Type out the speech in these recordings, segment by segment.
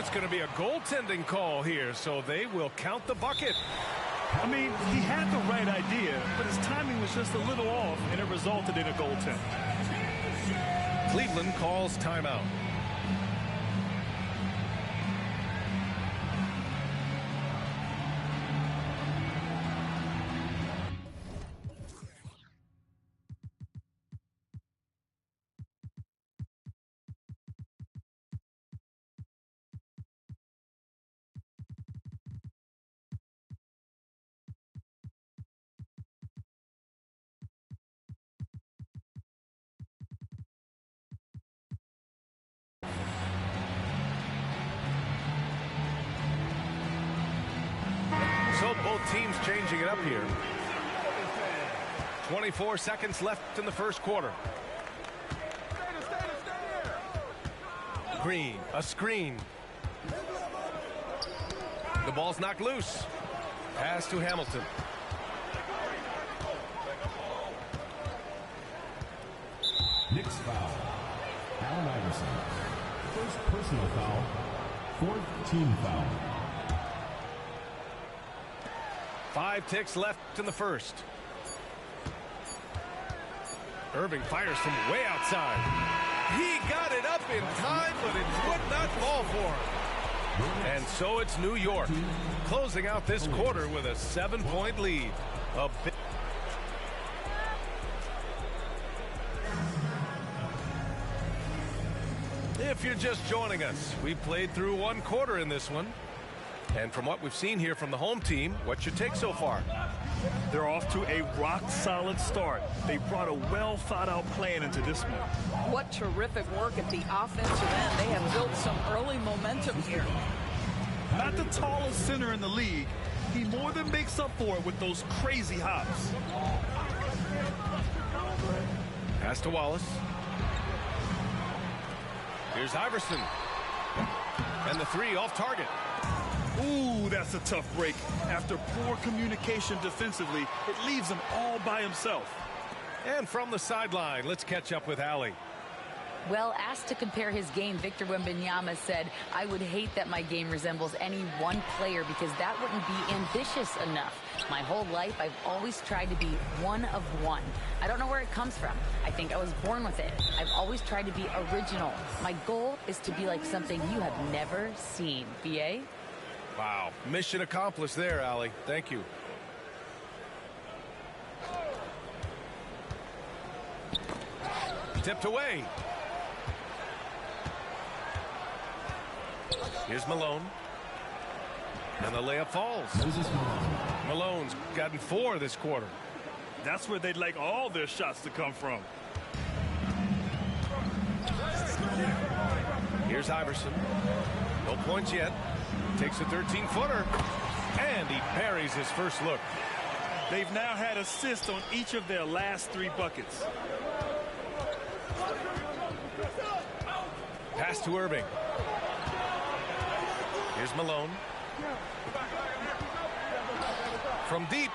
it's going to be a goaltending call here, so they will count the bucket. I mean, he had the right idea, but his timing was just a little off, and it resulted in a goaltend. Cleveland calls timeout. So both teams changing it up here. 24 seconds left in the first quarter. Green, a screen. The ball's knocked loose. Pass to Hamilton. Knicks foul. Allen Iverson. First personal foul. Fourth team foul. 5 ticks left in the first. Irving fires from way outside. He got it up in time, but it would not fall for him. And so it's New York closing out this quarter with a 7-point lead. If you're just joining us, we've played through one quarter in this one. And from what we've seen here from the home team, what's your take so far? They're off to a rock-solid start. They brought a well-thought-out plan into this one. What terrific work at the offensive end. They have built some early momentum here. Not the tallest center in the league. He more than makes up for it with those crazy hops. Pass to Wallace. Here's Iverson. And the three off target. Ooh, that's a tough break. After poor communication defensively, it leaves him all by himself. And from the sideline, let's catch up with Allie. Well, asked to compare his game, Victor Wembanyama said, "I would hate that my game resembles any one player because that wouldn't be ambitious enough. My whole life, I've always tried to be one of one. I don't know where it comes from. I think I was born with it. I've always tried to be original. My goal is to be like something you have never seen." BA? Wow. Mission accomplished there, Allie. Thank you. Tipped away. Here's Malone. And the layup falls. Malone's gotten 4 this quarter. That's where they'd like all their shots to come from. Here's Iverson. No points yet. Takes a 13-footer. And he buries his first look. They've now had assists on each of their last 3 buckets. Pass to Irving. Here's Malone. From deep.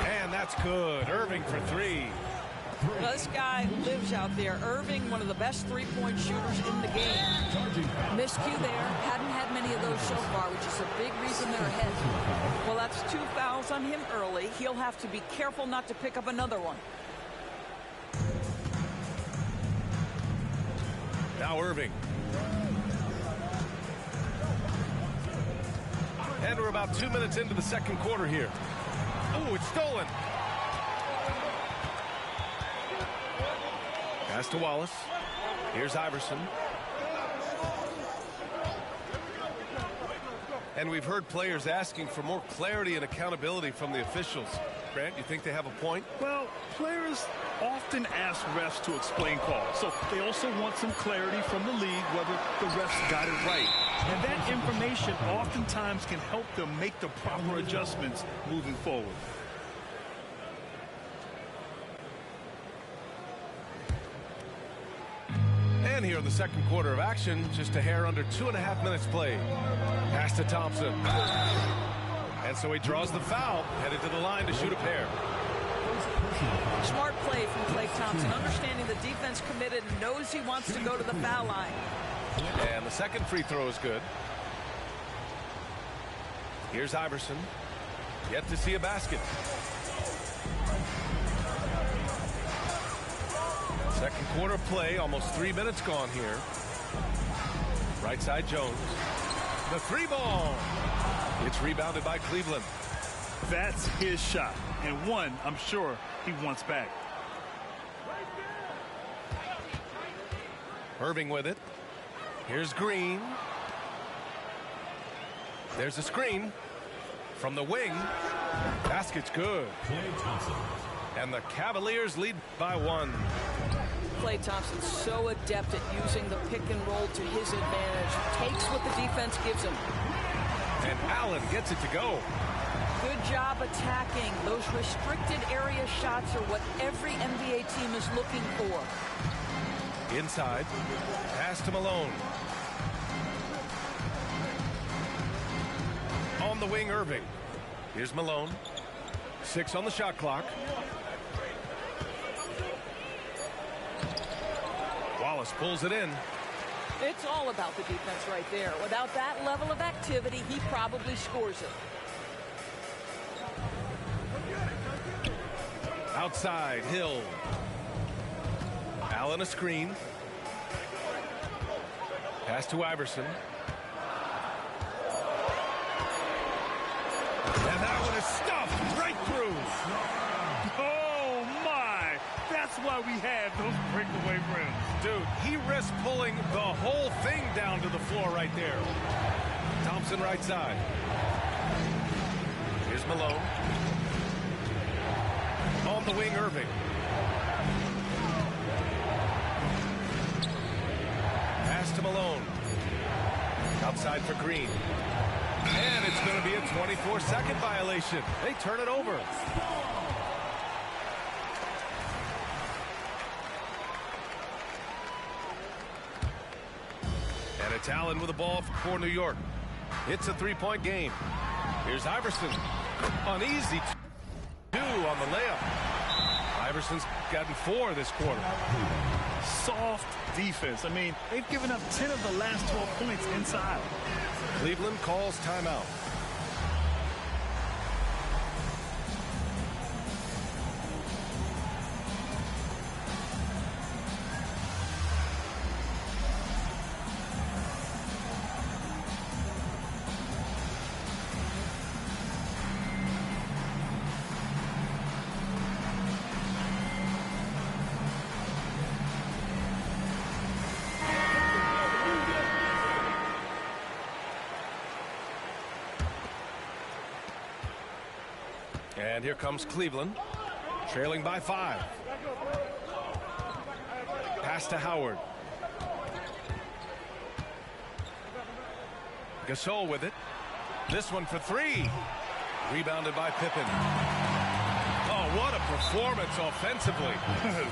And that's good. Irving for 3. Well, this guy lives out there. Irving, one of the best three-point shooters in the game. Miscue there. Hadn't had many of those so far, which is a big reason they're ahead. Well, that's 2 fouls on him early. He'll have to be careful not to pick up another one. Now Irving. And we're about 2 minutes into the second quarter here. Oh, it's stolen. Pass to Wallace. Here's Iverson. And we've heard players asking for more clarity and accountability from the officials. Grant, you think they have a point? Well, players often ask refs to explain calls, so they also want some clarity from the league whether the refs got it right. And that information oftentimes can help them make the proper adjustments moving forward. And here in the second quarter of action, just a hair under 2.5 minutes played. Pass to Thompson. And so he draws the foul, headed to the line to shoot a pair. Smart play from Klay Thompson, understanding the defense committed and knows he wants to go to the foul line. And the second free throw is good. Here's Iverson. Yet to see a basket. Second quarter play, almost 3 minutes gone here. Right side Jones. The three ball. It's rebounded by Cleveland. That's his shot, and one I'm sure he wants back. Irving with it. Here's Green. There's a screen from the wing. Basket's good. Klay Thompson. And the Cavaliers lead by 1. Klay Thompson's so adept at using the pick and roll to his advantage. Takes what the defense gives him. And Allen gets it to go. Good job attacking. Those restricted area shots are what every NBA team is looking for. Inside. Pass to Malone. On the wing, Irving. Here's Malone. 6 on the shot clock. Wallace pulls it in. It's all about the defense right there. Without that level of activity, he probably scores it. Outside, Hill. Allen a screen. Pass to Iverson. And that one is stuffed right through. Oh, my. That's why we have those breakaway rims. Dude, he risks pulling the whole thing down to the floor right there. Thompson right side. Here's Malone. On the wing, Irving. Pass to Malone. Outside for Green. And it's going to be a 24-second violation. They turn it over. And it's Allen with the ball for New York. It's a three-point game. Here's Iverson. Uneasy. 2 on the layup. Iverson's gotten 4 this quarter. Soft defense. I mean, they've given up 10 of the last 12 points inside. Cleveland calls timeout. And here comes Cleveland, trailing by 5. Pass to Howard. Gasol with it. This one for 3. Rebounded by Pippen. Oh, what a performance offensively.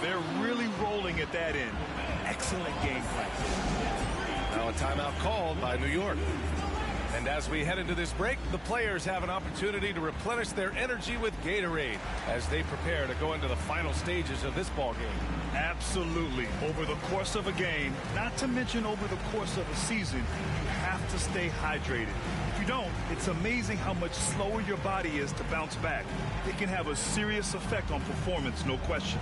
They're really rolling at that end. Excellent game plan. Now a timeout called by New York. And as we head into this break, the players have an opportunity to replenish their energy with Gatorade as they prepare to go into the final stages of this ball game. Absolutely. Over the course of a game, not to mention over the course of a season, you have to stay hydrated. If you don't, it's amazing how much slower your body is to bounce back. It can have a serious effect on performance, no question.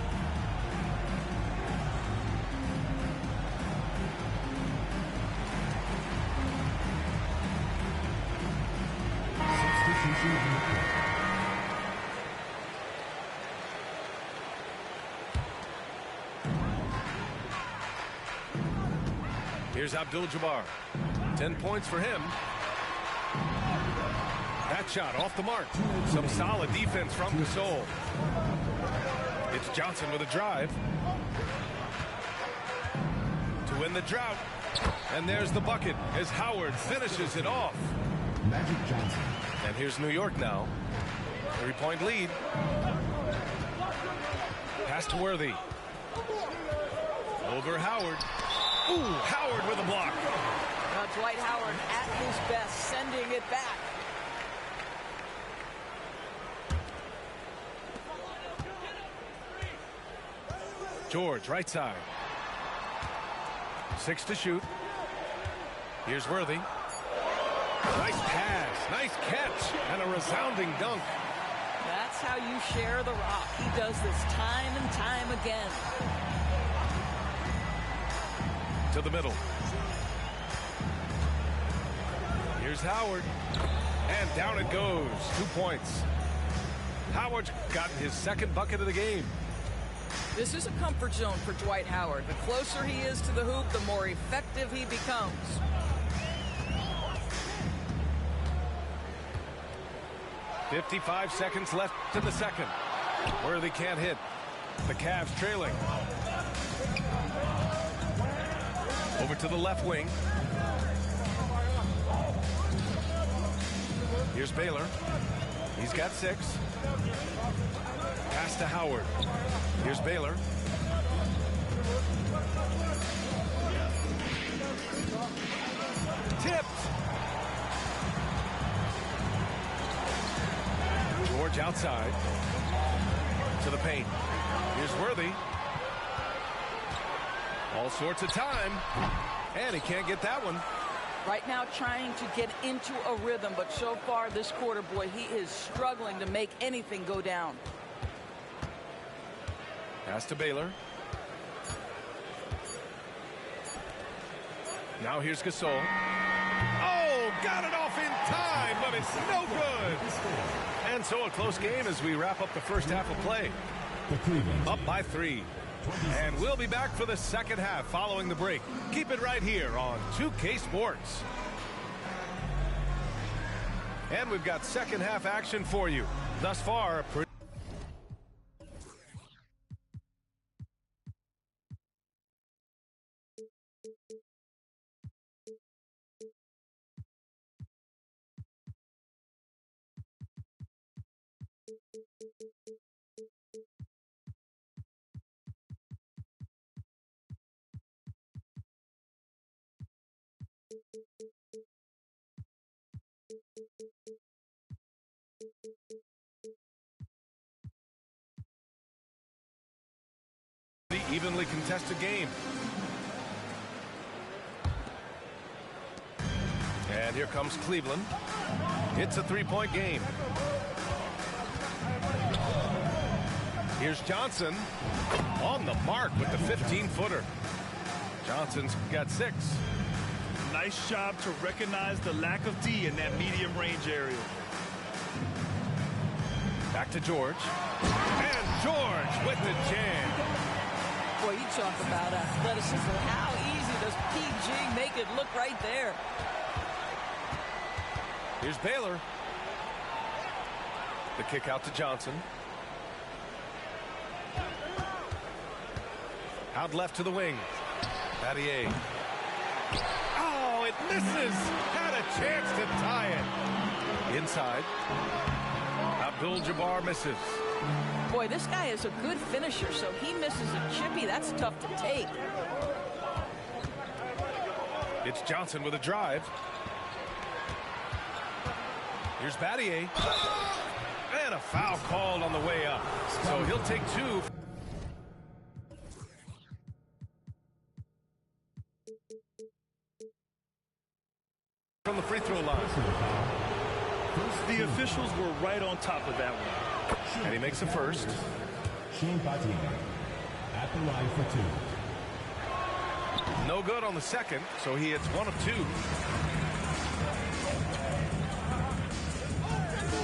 Here's Abdul-Jabbar. 10 points for him. That shot off the mark. Some solid defense from Gasol. It's Johnson with a drive. To win the drought. And there's the bucket as Howard finishes it off. Magic Johnson. And here's New York now. 3-point lead. Pass to Worthy. Over Howard. Ooh, Howard with a block. Now Dwight Howard at his best, sending it back. George, right side. 6 to shoot. Here's Worthy. Nice pass, nice catch, and a resounding dunk. That's how you share the rock. He does this time and time again. To the middle. Here's Howard. And down it goes. 2 points. Howard's gotten his second bucket of the game. This is a comfort zone for Dwight Howard. The closer he is to the hoop, the more effective he becomes. .55 seconds left in the second. Worthy can't hit. The Cavs trailing. Over to the left wing. Here's Baylor. He's got 6. Pass to Howard. Here's Baylor. Tipped. George outside. To the paint. Here's Worthy. All sorts of time. And he can't get that one. Right now trying to get into a rhythm, but so far this quarter, boy, he is struggling to make anything go down. Pass to Baylor. Now here's Gasol. Oh, got it off in time, but it's no good. And so a close game as we wrap up the first half of play. Up by 3. And we'll be back for the second half following the break. Keep it right here on 2K Sports. And we've got second half action for you. Thus far, the evenly contested game. And here comes Cleveland. It's a 3-point game. Here's Johnson on the mark with the 15-footer. Johnson's got 6. Nice job to recognize the lack of D in that medium range area. Back to George. And George with the jam. Boy, you talk about athleticism. How easy does PG make it look right there? Here's Baylor. The kick out to Johnson. Out left to the wing. Battier. Oh, it misses. Had a chance to tie it. Inside. Abdul-Jabbar misses. Boy, this guy is a good finisher, so he misses a chippy. That's tough to take. It's Johnson with a drive. Here's Battier. And a foul called on the way up. So he'll take 2. From the free throw line. The officials were right on top of that one. And he makes the first. Shane Battier at the line for 2. No good on the second, so he hits 1 of 2.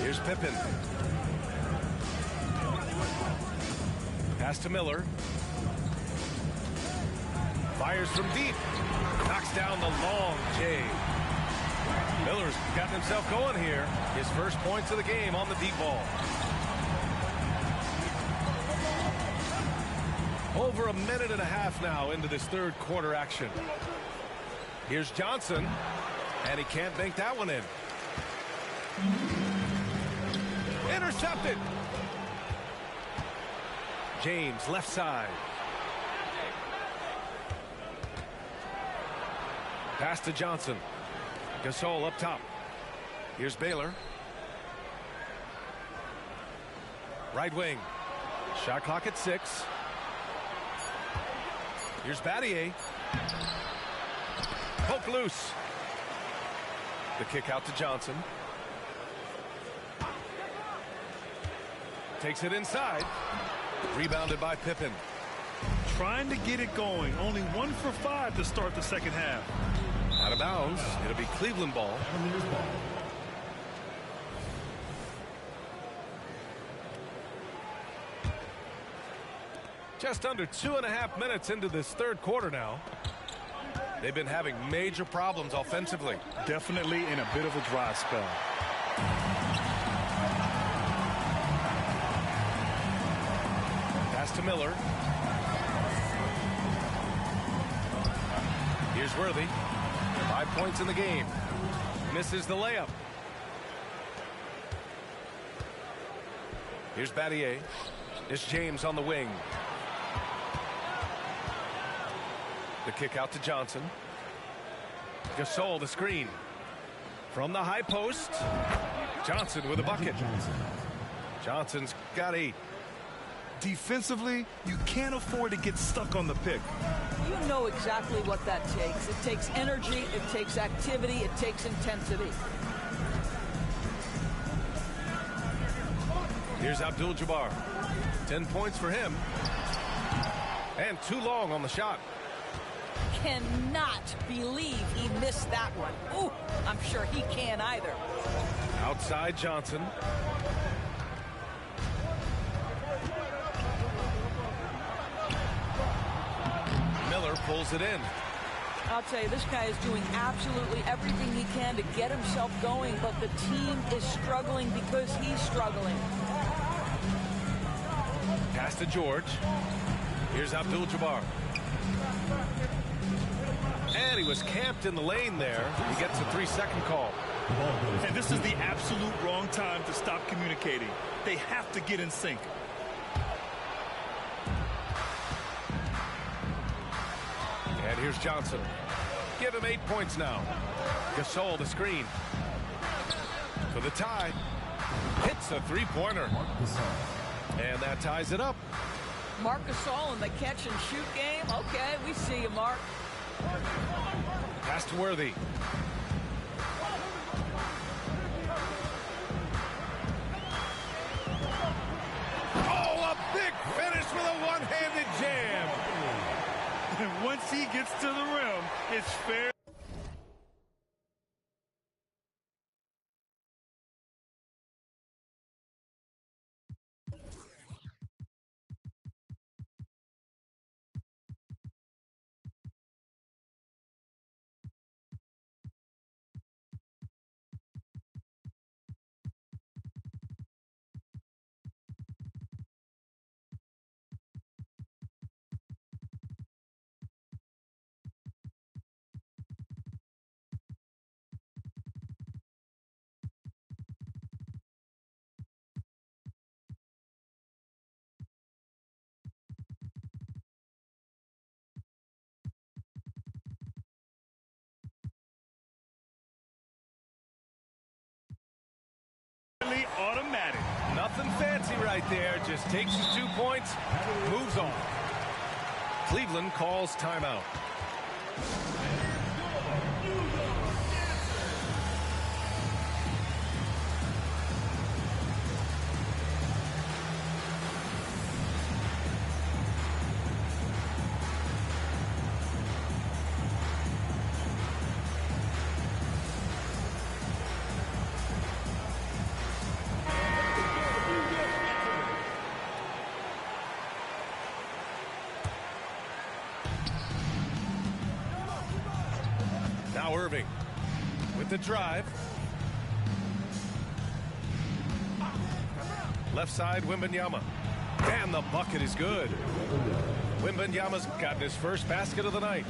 Here's Pippen. Pass to Miller. Fires from deep. Knocks down the long J. Miller's gotten himself going here. His first points of the game on the deep ball. Over a minute and a half now into this third quarter action. Here's Johnson, and he can't bank that one in. Intercepted. James left side. Pass to Johnson. Gasol up top. Here's Baylor. Right wing. Shot clock at 6. Here's Battier. Poke loose. The kick out to Johnson. Takes it inside. Rebounded by Pippen. Trying to get it going. Only 1 for 5 to start the second half. Out of bounds. It'll be Cleveland ball. Just under 2.5 minutes into this third quarter now. They've been having major problems offensively. Definitely in a bit of a dry spell. Pass to Miller. Here's Worthy. 5 points in the game. Misses the layup. Here's Battier. It's James on the wing. The kick out to Johnson. Gasol the screen. From the high post. Johnson with a bucket. Johnson's got 8. Defensively, you can't afford to get stuck on the pick. You know exactly what that takes. It takes energy, it takes activity, it takes intensity. Here's Abdul-Jabbar. 10 points for him. And too long on the shot. Cannot believe he missed that one. Ooh, I'm sure he can't either. Outside Johnson. Miller pulls it in. I'll tell you, this guy is doing absolutely everything he can to get himself going, but the team is struggling because he's struggling. Pass to George. Here's Abdul-Jabbar. And he was camped in the lane there. He gets a 3-second call. And this is the absolute wrong time to stop communicating. They have to get in sync. And here's Johnson. Give him 8 points now. Gasol the screen. For the tie. Hits a 3-pointer. And that ties it up. Marc Gasol in the catch-and-shoot game. Okay, we see you, Mark. Pass to Worthy. Oh, a big finish with a one-handed jam. And once he gets to the rim, it's fair. Automatic. Nothing fancy right there. Just takes his 2 points, moves on. Cleveland calls timeout. Now Irving with the drive. Left side, Wembanyama. And the bucket is good. Wembanyama's gotten his first basket of the night.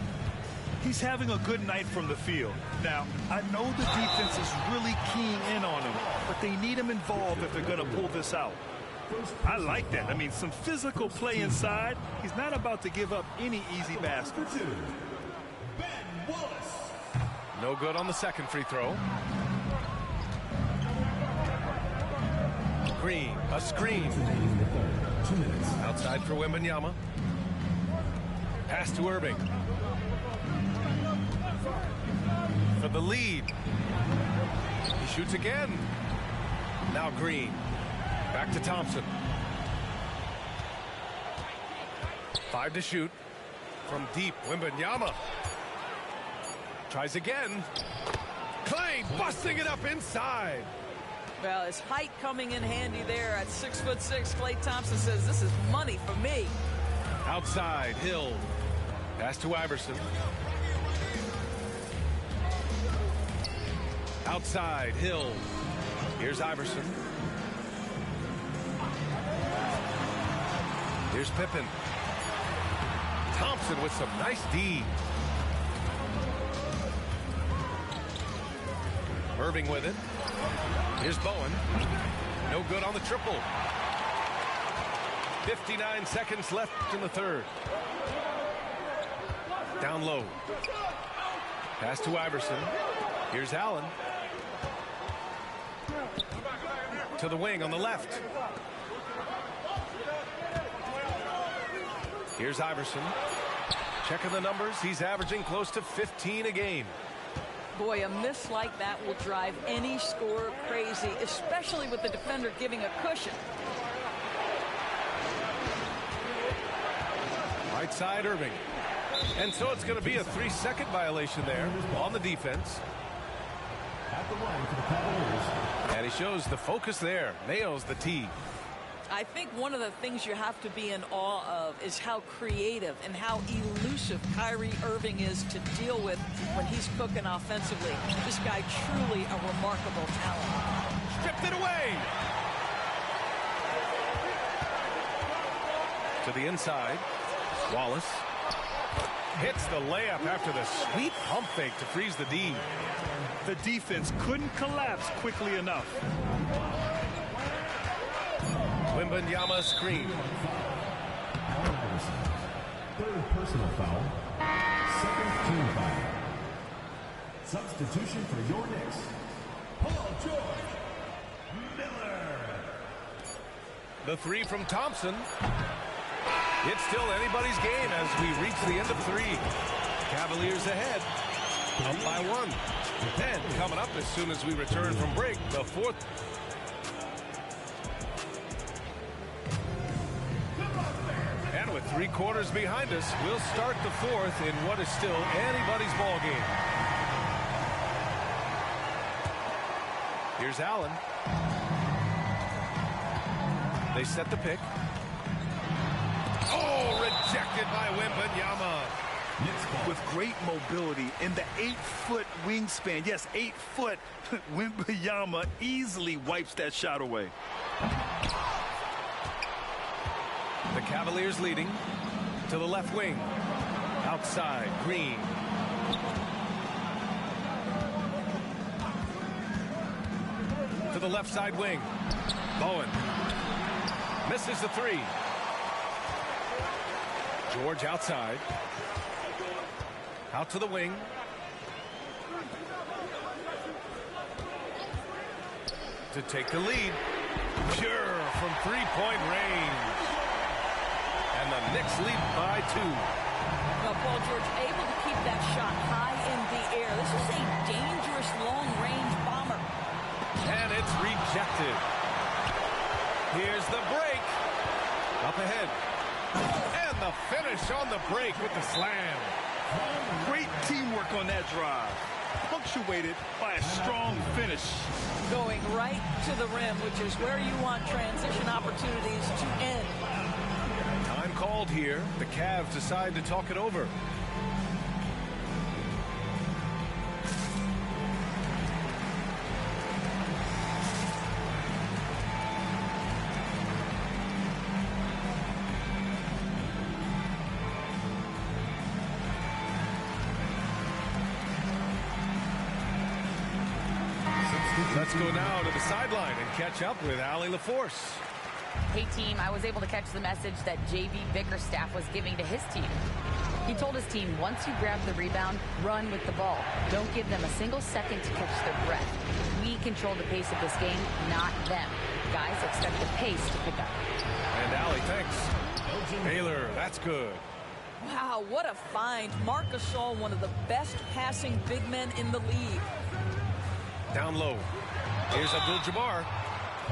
He's having a good night from the field. Now, I know the defense is really keying in on him, but they need him involved if they're going to pull this out. I like that. I mean, some physical play inside. He's not about to give up any easy baskets. No good on the second free throw. Green, a screen. Outside for Wembanyama. Pass to Irving. For the lead. shoots again. Now Green. Back to Thompson. 5 to shoot. From deep, Wembanyama. Tries again. Clay busting it up inside. Well, his height coming in handy there at 6'6". Klay Thompson says, this is money for me. Outside, Hill. Pass to Iverson. Outside, Hill. Here's Iverson. Here's Pippen. Thompson with some nice D. Irving with it. Here's Bowen. No good on the triple. 59 seconds left in the third. Down low. Pass to Iverson. Here's Allen. To the wing on the left. Here's Iverson. Checking the numbers. He's averaging close to 15 a game. Boy, a miss like that will drive any scorer crazy, especially with the defender giving a cushion. Right side, Irving. And so it's going to be a 3-second violation there on the defense. At the line for the Cavaliers. And he shows the focus there. Nails the tee. I think one of the things you have to be in awe of is how creative and how elusive Kyrie Irving is to deal with when he's cooking offensively. This guy truly a remarkable talent. Stripped it away. To the inside. Wallace hits the layup after the sweet pump fake to freeze the D. The defense couldn't collapse quickly enough. Wembanyama screen. Allen Iverson. Third personal foul. Second team foul. Substitution for your Knicks. Paul George Miller. The three from Thompson. It's still anybody's game as we reach the end of 3. Cavaliers ahead. Up by 1. Then coming up as soon as we return from break, the fourth. And with 3 quarters behind us, we'll start the fourth in what is still anybody's ball game. Here's Allen. They set the pick. Oh, rejected by Wembanyama. With great mobility in the 8-foot wingspan. Yes, 8 foot. Wembanyama easily wipes that shot away. The Cavaliers leading to the left wing. Outside, Green. To the left side wing. Bowen. Misses the 3. George outside. Out to the wing. To take the lead. Pure from 3-point range. And the Knicks lead by 2. Well, Paul George able to keep that shot high in the air. This is a dangerous long-range bomber. And it's rejected. Here's the break. Up ahead. And the finish on the break with the slam. Great teamwork on that drive. Punctuated by a strong finish. Going right to the rim, which is where you want transition opportunities to end. Time called here. The Cavs decide to talk it over. Let's go now to the sideline and catch up with Allie LaForce. Hey, team, I was able to catch the message that J.B. Bickerstaff was giving to his team. He told his team, once you grab the rebound, run with the ball. Don't give them a single second to catch their breath. We control the pace of this game, not them. Guys, expect the pace to pick up. And Allie, thanks. Baylor, that's good. Wow, what a find. Marc Gasol, one of the best passing big men in the league. Down low. Here's Abdul-Jabbar.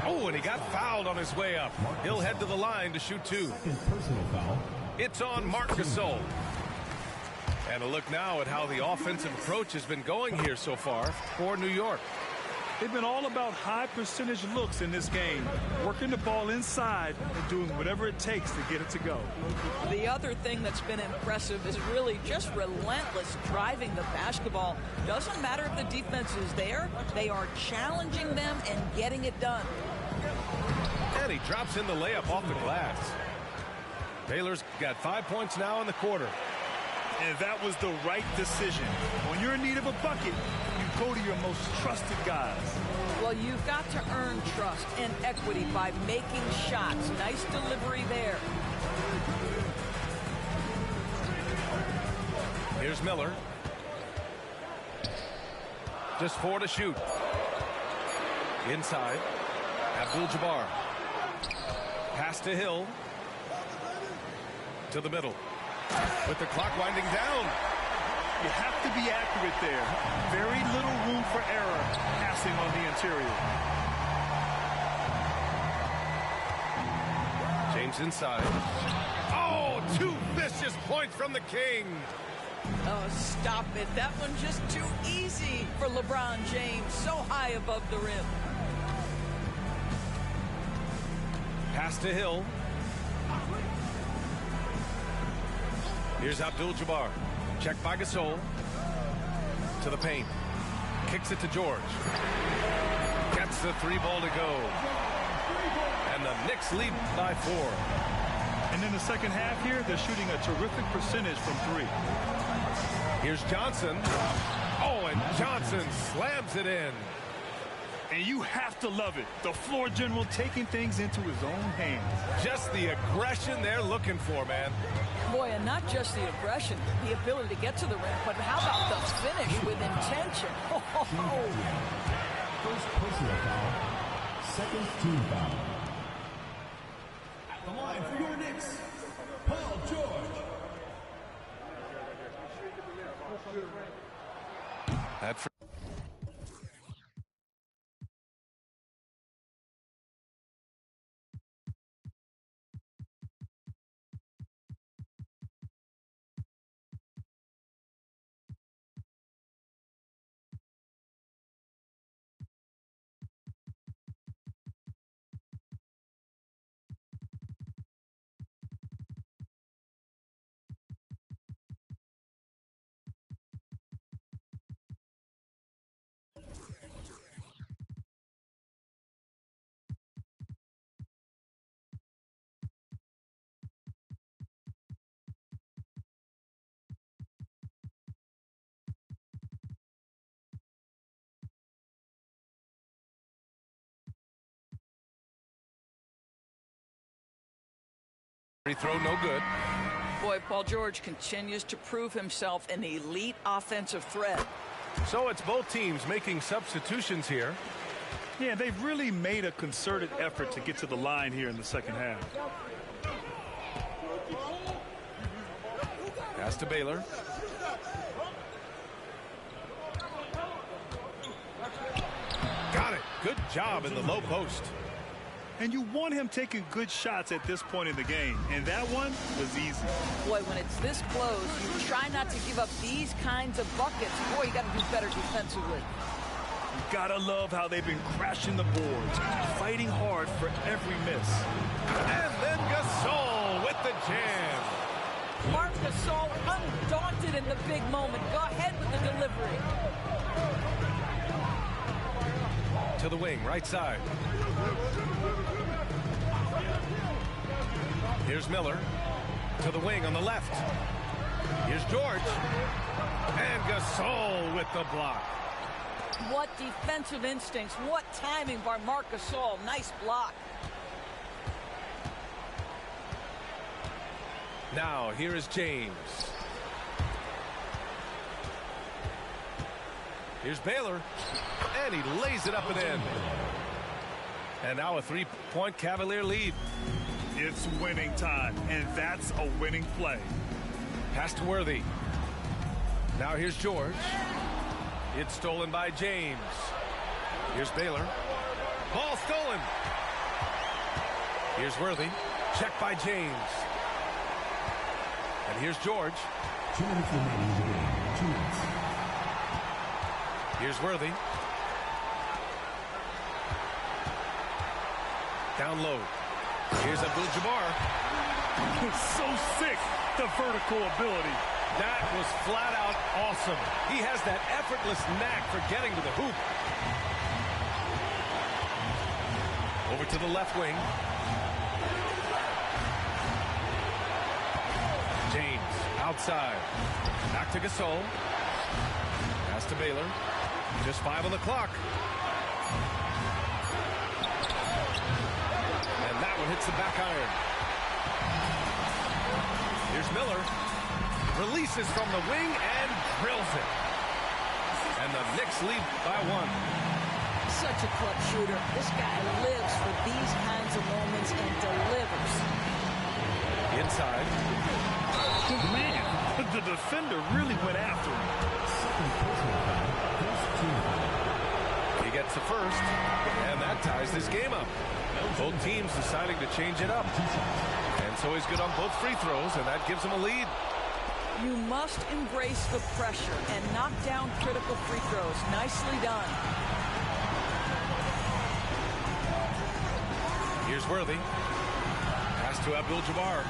Oh, and he got fouled on his way up. He'll head to the line to shoot 2. Personal foul. It's on Marc Gasol. And a look now at how the offensive approach has been going here so far for New York. They've been all about high percentage looks in this game, working the ball inside and doing whatever it takes to get it to go. The other thing that's been impressive is really just relentless driving the basketball. Doesn't matter if the defense is there, they are challenging them and getting it done. And he drops in the layup off the glass. Baylor's got 5 points now in the quarter. And that was the right decision. When you're in need of a bucket, you go to your most trusted guys. Well, you've got to earn trust and equity by making shots. Nice delivery there. Here's Miller. Just 4 to shoot. Inside. Abdul-Jabbar. Pass to Hill. To the middle. With the clock winding down. You have to be accurate there. Very little room for error passing on the interior. James inside. Oh, 2 vicious points from the King. Oh, stop it. That one just too easy for LeBron James. So high above the rim. Pass to Hill. Here's Abdul-Jabbar. Checked by Gasol. To the paint. Kicks it to George. Gets the 3 ball to go. And the Knicks lead by 4. And in the second half here, they're shooting a terrific percentage from 3. Here's Johnson. Oh, and Johnson slams it in. And you have to love it. The floor general taking things into his own hands. Just the aggression they're looking for, man. Boy, and not just the aggression, the ability to get to the rim, but how about the finish with intention? Oh. First personal foul. Second team foul. At the line for your Knicks, Paul George. That's for free throw, no good. Boy, Paul George continues to prove himself an elite offensive threat. So it's both teams making substitutions here. Yeah, they've really made a concerted effort to get to the line here in the second half. Pass to Baylor. Got it. Good job in the low post. And you want him taking good shots at this point in the game. And that one was easy. Boy, when it's this close, you try not to give up these kinds of buckets. Boy, you got to do better defensively. You gotta love how they've been crashing the boards, fighting hard for every miss. And then Gasol with the jam. Marc Gasol undaunted in the big moment. Go ahead with the delivery. To the wing, right side. Here's Miller. To the wing on the left. Here's George. And Gasol with the block. What defensive instincts. What timing by Marc Gasol. Nice block. Now, here is James. Here's Baylor. And he lays it up and in. And now a 3-point Cavalier lead. It's winning time, and that's a winning play. Pass to Worthy. Now here's George. It's stolen by James. Here's Baylor. Ball stolen. Here's Worthy. Check by James. And here's George. 2 minutes remaining in the game. 2 minutes. Here's Worthy. Down low. Here's Abdul-Jabbar. So sick, the vertical ability. That was flat out awesome. He has that effortless knack for getting to the hoop. Over to the left wing. James outside. Back to Gasol. Pass to Baylor. Just 5 on the clock. And that one hits the back iron. Here's Miller. Releases from the wing and drills it. And the Knicks lead by 1. Such a clutch shooter. This guy lives for these kinds of moments and delivers. Inside. Man, the defender really went after him. Second personal foul. First team foul. He gets the first, and that ties this game up. Both teams deciding to change it up. And so he's good on both free throws, and that gives him a lead. You must embrace the pressure and knock down critical free throws. Nicely done. Here's Worthy. Pass to Abdul-Jabbar.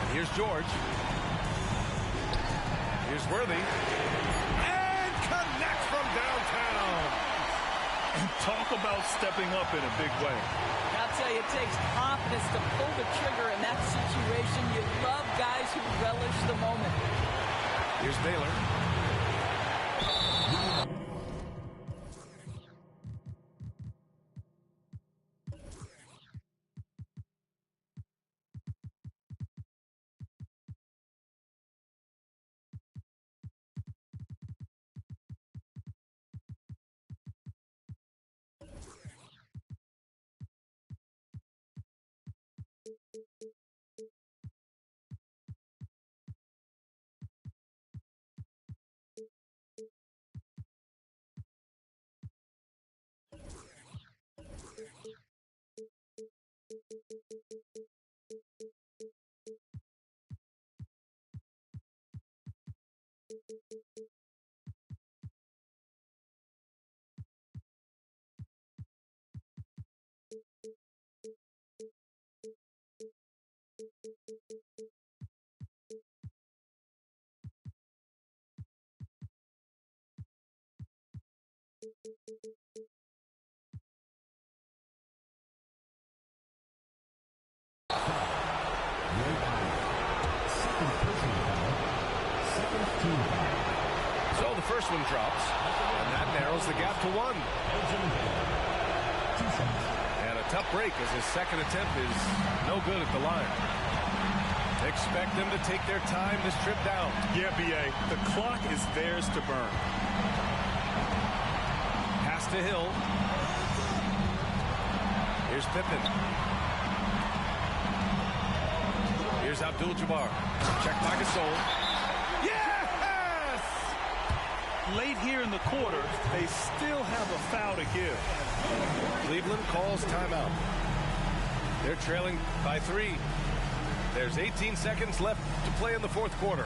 And here's George. Here's Worthy. And connects from downtown. And talk about stepping up in a big way. I'll tell you, it takes confidence to pull the trigger in that situation. You love guys who relish the moment. Here's Baylor. Second personal foul. Second team foul. So the first one drops, and that narrows the gap to 1. 2 shots. And a tough break as his second attempt is no good at the line. Expect them to take their time this trip down. Yeah, B.A., the clock is theirs to burn. Pass to Hill. Here's Pippen. Here's Abdul-Jabbar. Check by Gasol. Yes! Late here in the quarter, they still have a foul to give. Cleveland calls timeout. They're trailing by 3. There's 18 seconds left to play in the fourth quarter.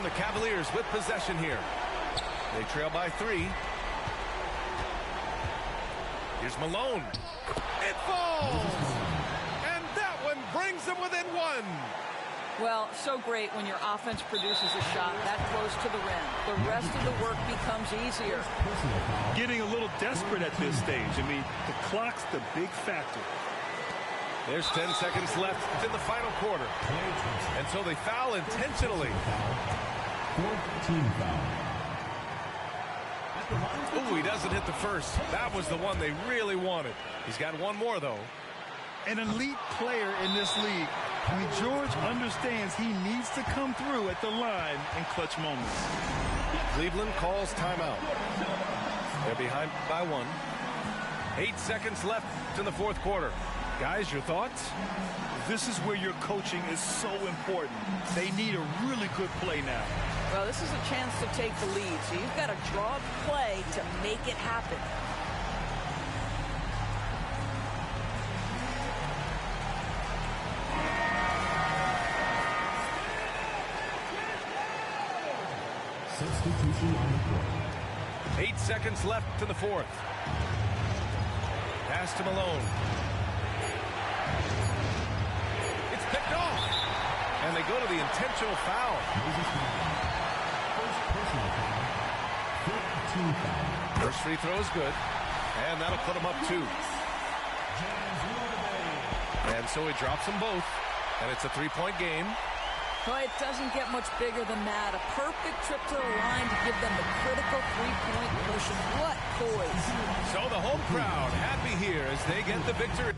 The Cavaliers with possession here. They trail by 3. Here's Malone. It falls! And that one brings them within 1. Well, so great when your offense produces a shot that close to the rim. The rest of the work becomes easier. Getting a little desperate at this stage. I mean, the clock's the big factor. There's 10 seconds left in the final quarter. And so they foul intentionally. Fourth team foul. Ooh, he doesn't hit the first. That was the one they really wanted. He's got one more, though. An elite player in this league. I mean, George understands he needs to come through at the line in clutch moments. Cleveland calls timeout. They're behind by 1. 8 seconds left in the fourth quarter. Guys, your thoughts? This is where your coaching is so important. They need a really good play now. Well, this is a chance to take the lead, so you've got to draw the play to make it happen. Substitution on the court. 8 seconds left in the fourth. Pass to Malone. It's picked off. And they go to the intentional foul. First personal foul. 15 foul. First free throw is good. And that'll put him up 2. And so he drops them both. And it's a 3-point game. Well, it doesn't get much bigger than that. A perfect trip to the line to give them the critical 3-point cushion. What poise. So the home crowd happy here as they get the victory.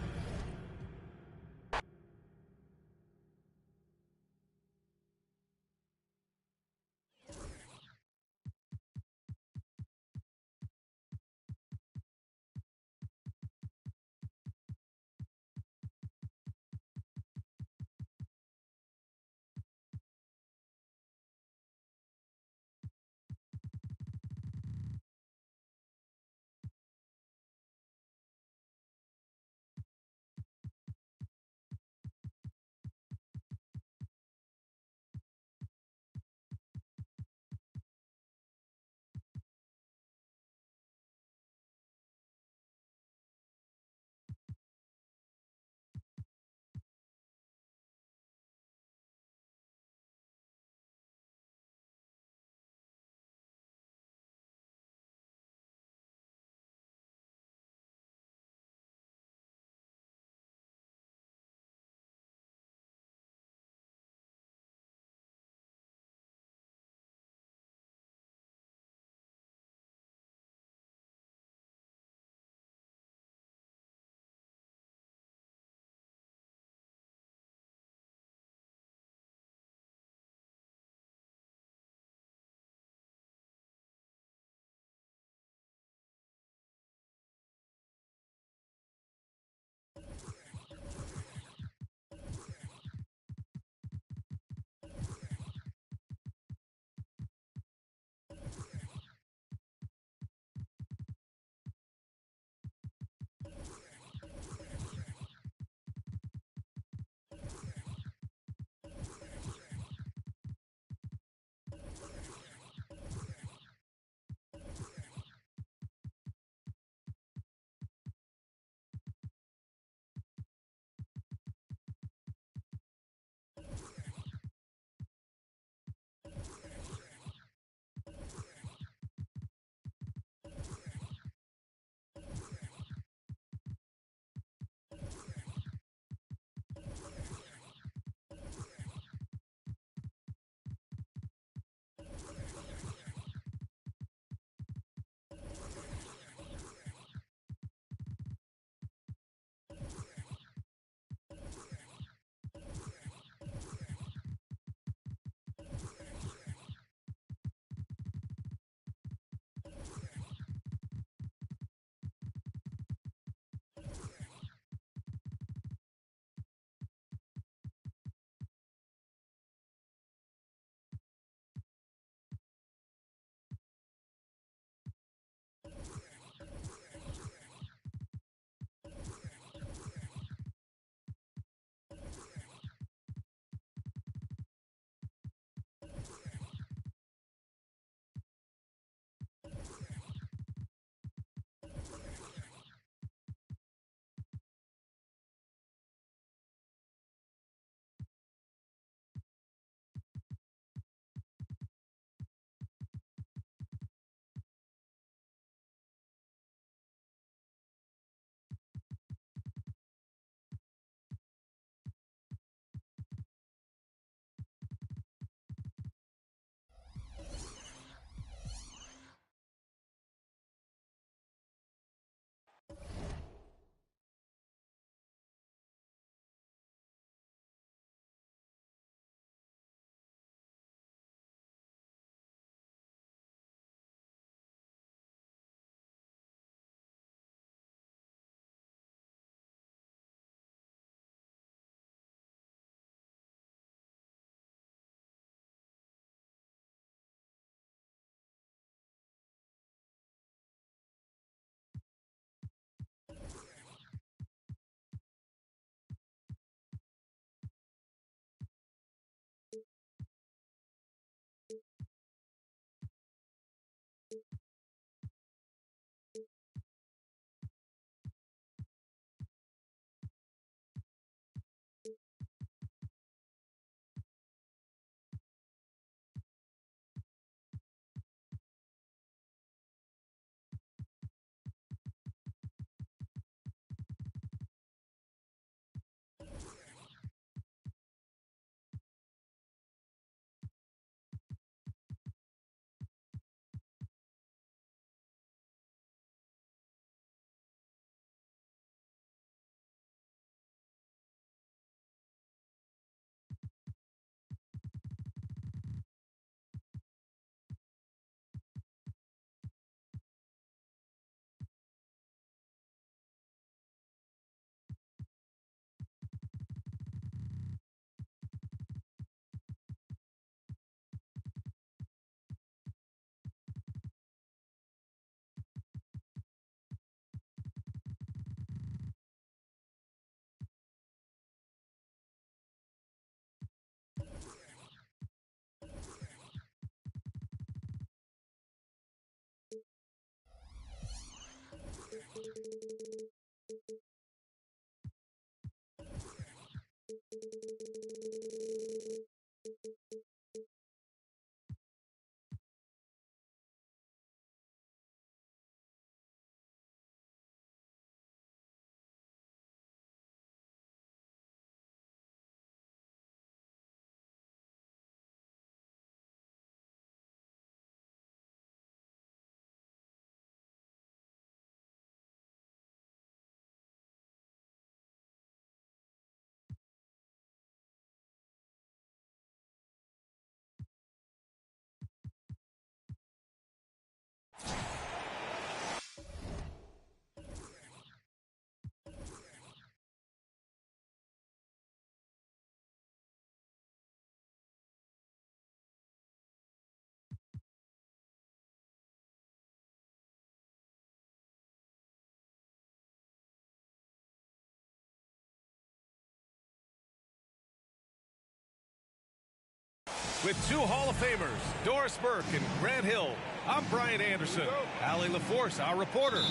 With two Hall of Famers, Doris Burke and Grant Hill, I'm Brian Anderson. Allie LaForce, our reporter.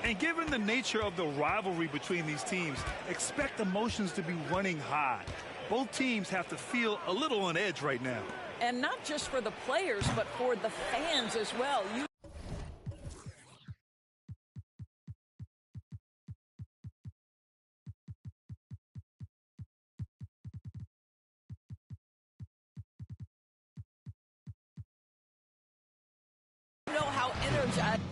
And given the nature of the rivalry between these teams, expect emotions to be running high. Both teams have to feel a little on edge right now. And not just for the players, but for the fans as well. You know how energized.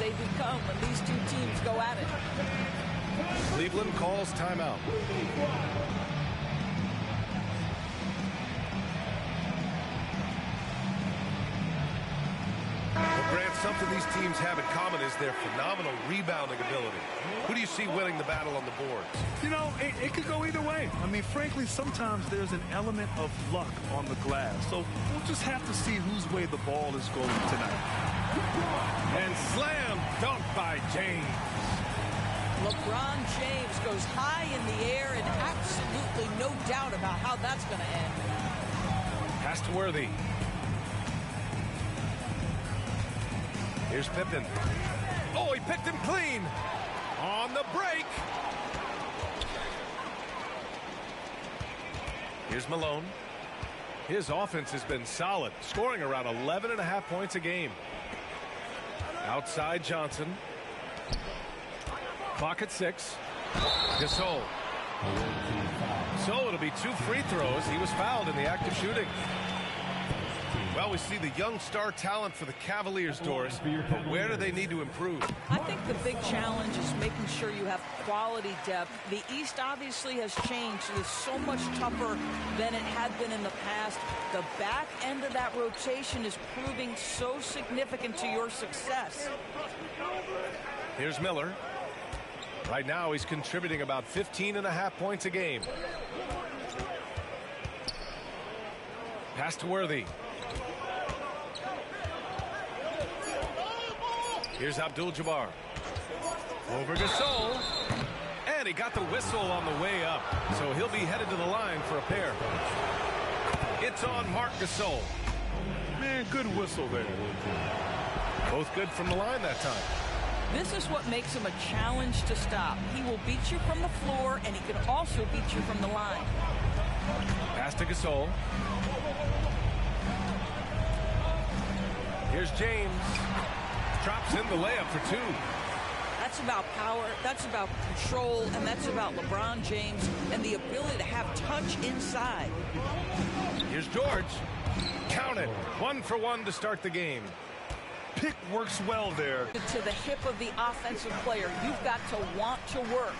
They become when these two teams go at it. Cleveland calls timeout. Well, Grant, something these teams have in common is their phenomenal rebounding ability. Who do you see winning the battle on the boards? You know, it could go either way. I mean, frankly, sometimes there's an element of luck on the glass. So we'll just have to see whose way the ball is going tonight. And slam dunk by James. LeBron James goes high in the air, and absolutely no doubt about how that's going to end. Pass to Worthy. Here's Pippen. Oh, he picked him clean. On the break. Here's Malone. His offense has been solid, scoring around 11.5 points a game. Outside Johnson. Clock at 6. Gasol. So it'll be 2 free throws. He was fouled in the act of shooting. Well, we see the young star talent for the Cavaliers, Doris, but where do they need to improve? I think the big challenge is making sure you have quality depth. The East obviously has changed. It is so much tougher than it had been in the past. The back end of that rotation is proving so significant to your success. Here's Miller. Right now, he's contributing about 15.5 points a game. Pass to Worthy. Here's Abdul-Jabbar. Over Gasol. And he got the whistle on the way up. So he'll be headed to the line for a pair. It's on Marc Gasol. Man, good whistle there. Both good from the line that time. This is what makes him a challenge to stop. He will beat you from the floor, and he can also beat you from the line. Pass to Gasol. Here's James. Drops in the layup for 2. That's about power, that's about control, and that's about LeBron James and the ability to have touch inside. Here's George. Count it. 1 for 1 to start the game. Pick works well there. To the hip of the offensive player, you've got to want to work.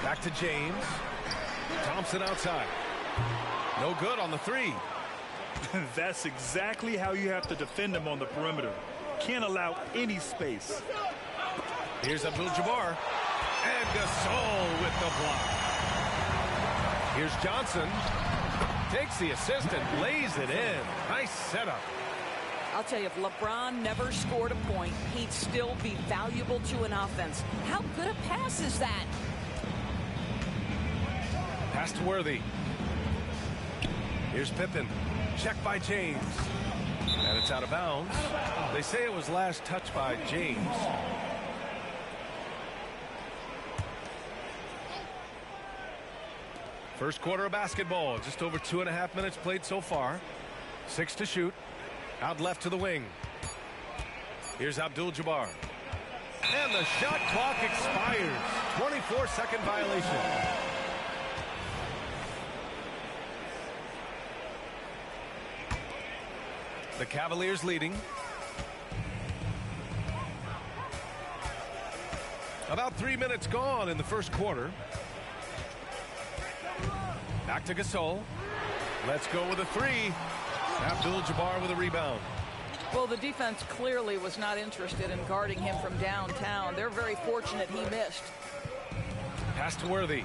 Back to James. Thompson outside. No good on the 3. That's exactly how you have to defend him on the perimeter. Can't allow any space. Here's Abdul-Jabbar. And Gasol with the block. Here's Johnson. Takes the assist and lays it in. Nice setup. I'll tell you, if LeBron never scored a point, he'd still be valuable to an offense. How good a pass is that? Pass to Worthy. Here's Pippen. Check by James. And it's out of bounds. They say it was last touched by James. First quarter of basketball. Just over 2.5 minutes played so far. 6 to shoot. Out left to the wing. Here's Abdul-Jabbar. And the shot clock expires. 24-second violation. The Cavaliers leading. About 3 minutes gone in the first quarter. Back to Gasol. Let's go with a 3. Abdul-Jabbar with a rebound. Well, the defense clearly was not interested in guarding him from downtown. They're very fortunate he missed. Pass to Worthy.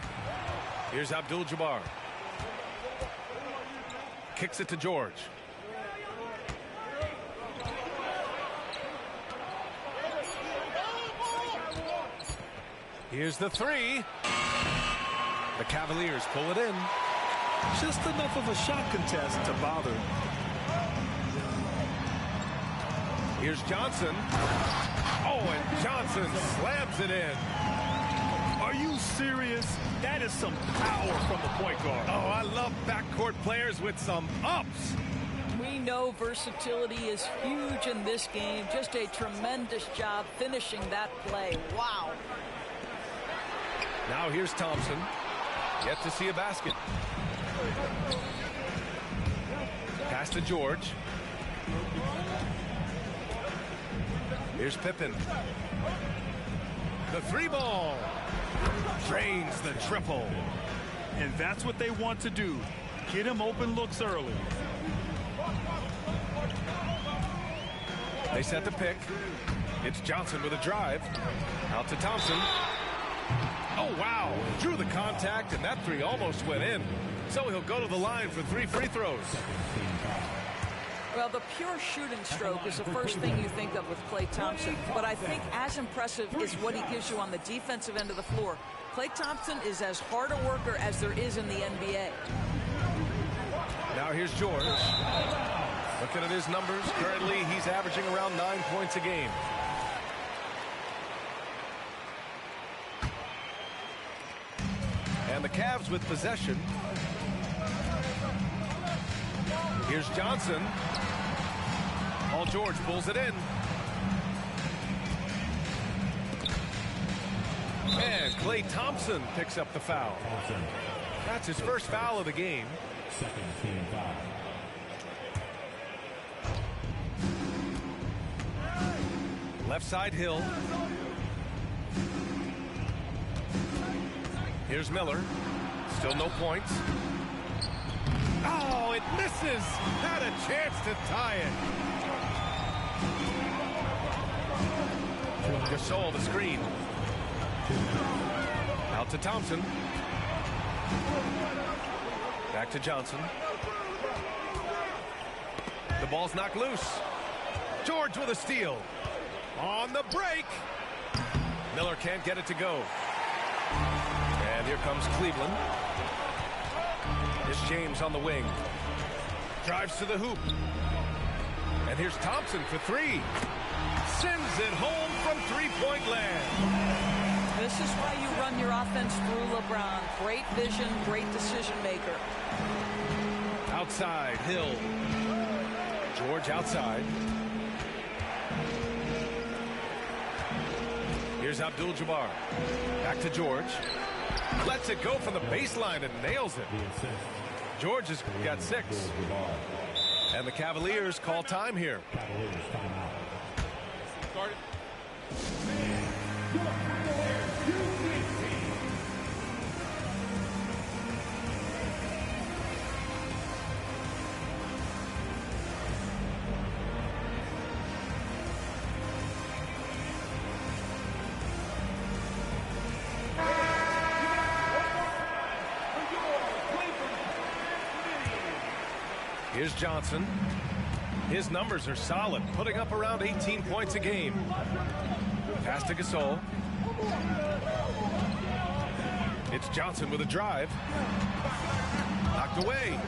Here's Abdul-Jabbar. Kicks it to George. Here's the 3. The Cavaliers pull it in. Just enough of a shot contest to bother. Here's Johnson. Oh, and Johnson slams it in. Are you serious? That is some power from the point guard. Oh, I love backcourt players with some ups. We know versatility is huge in this game. Just a tremendous job finishing that play. Wow. Now here's Thompson. Yet to see a basket. Pass to George. Here's Pippen. The three ball. Drains the triple. And that's what they want to do. Get him open looks early. They set the pick. It's Johnson with a drive. Out to Thompson. Oh, wow. Drew the contact, and that three almost went in. So he'll go to the line for 3 free throws. Well, the pure shooting stroke is the first thing you think of with Klay Thompson. But I think as impressive is what he gives you on the defensive end of the floor. Klay Thompson is as hard a worker as there is in the NBA. Now here's George. Looking at his numbers, currently he's averaging around 9 points a game. And the Cavs with possession. Here's Johnson. Paul George pulls it in. And Klay Thompson picks up the foul. That's his first foul of the game. Second team foul. Left side Hill. Here's Miller. Still no points. Oh, it misses. Had a chance to tie it. Gasol the screen. Out to Thompson. Back to Johnson. The ball's knocked loose. George with a steal. On the break. Miller can't get it to go. And here comes Cleveland. Here's James on the wing. Drives to the hoop. And here's Thompson for three. Sends it home from three-point land. This is why you run your offense through LeBron. Great vision, great decision maker. Outside, Hill. George outside. Here's Abdul-Jabbar. Back to George. Lets it go from the baseline and nails it. George has got 6. And the Cavaliers call time here. Start it. Here's Johnson. His numbers are solid, putting up around 18 points a game. Pass to Gasol. It's Johnson with a drive. Knocked away.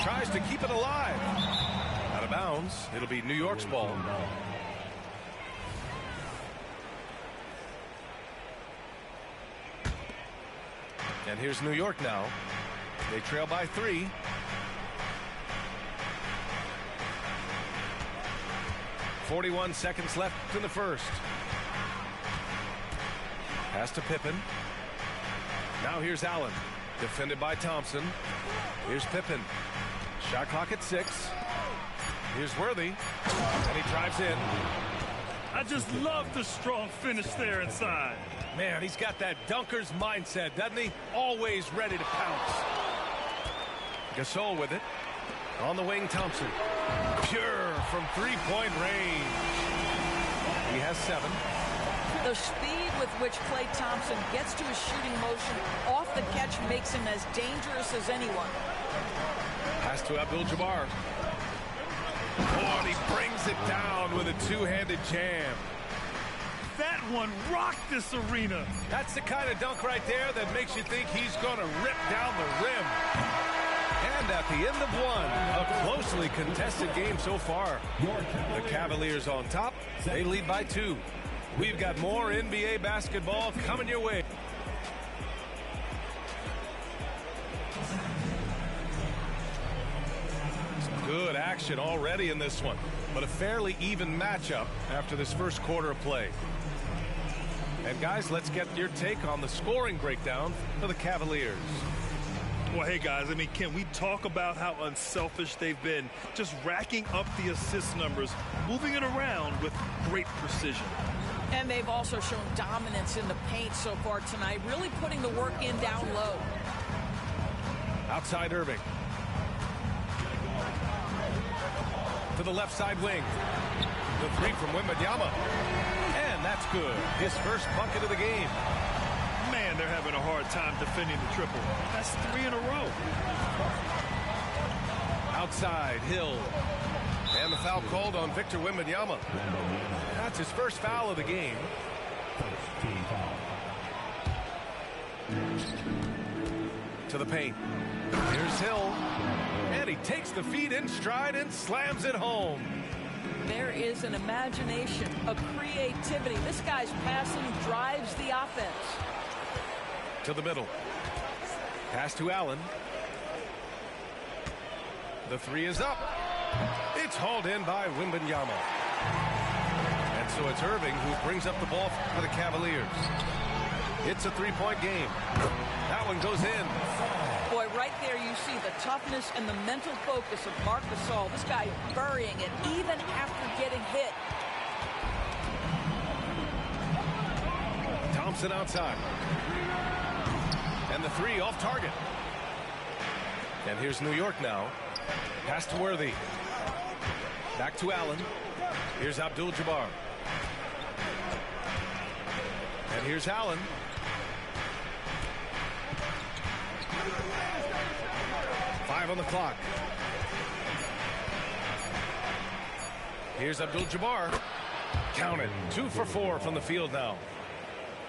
Tries to keep it alive. Out of bounds. It'll be New York's ball. And here's New York now. They trail by 3. .41 seconds left in the first. Pass to Pippen. Now here's Allen. Defended by Thompson. Here's Pippen. Shot clock at 6. Here's Worthy. And he drives in. I just love the strong finish there inside. Man, he's got that dunker's mindset, doesn't he? Always ready to pounce. Gasol with it. On the wing, Thompson. Pure from three-point range. He has 7. The speed with which Klay Thompson gets to his shooting motion off the catch makes him as dangerous as anyone. Pass to Abdul-Jabbar. Oh, and he brings it down with a two-handed jam. That one rocked this arena. That's the kind of dunk right there that makes you think he's going to rip down the rim. And at the end of one, a closely contested game so far. The Cavaliers on top. They lead by 2. We've got more NBA basketball coming your way. Some good action already in this one, but a fairly even matchup after this first quarter of play. And guys, let's get your take on the scoring breakdown for the Cavaliers. Well, hey, guys, I mean, can we talk about how unselfish they've been? Just racking up the assist numbers, moving it around with great precision. And they've also shown dominance in the paint so far tonight, really putting the work in down low. Outside Irving. To the left side wing. The three from Wembanyama. And that's good. His first bucket of the game. Man, they're having a hard time defending the triple. That's 3 in a row. Outside, Hill. And the foul called on Victor Wembanyama. That's his first foul of the game. To the paint. Here's Hill. And he takes the feed in stride and slams it home. There is an imagination, a creativity. This guy's passing drives the offense. To the middle. Pass to Allen. The three is up. It's hauled in by Wembanyama. And so it's Irving who brings up the ball for the Cavaliers. It's a three-point game. That one goes in. Boy, right there you see the toughness and the mental focus of Marc Gasol. This guy burying it even after getting hit. Thompson outside. And the three off target. And here's New York now. Pass to Worthy. Back to Allen. Here's Abdul-Jabbar. And here's Allen. Five on the clock. Here's Abdul-Jabbar. Count it. 2 for 4 from the field now.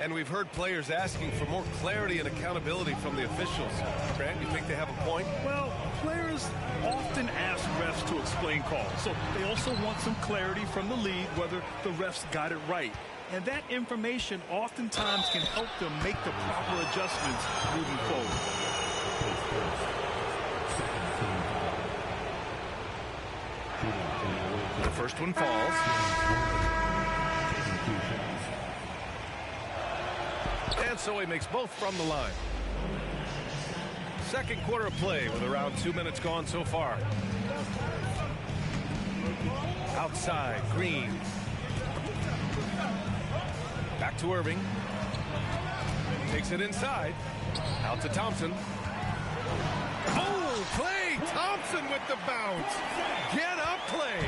And we've heard players asking for more clarity and accountability from the officials. Grant, you think they have a point? Well, players often ask refs to explain calls, so they also want some clarity from the league whether the refs got it right. And that information oftentimes can help them make the proper adjustments moving forward. The first one falls. And so he makes both from the line. Second quarter of play with around 2 minutes gone so far. Outside, Green. Back to Irving. Takes it inside. Out to Thompson. Oh, Klay Thompson with the bounce. Get up, Klay.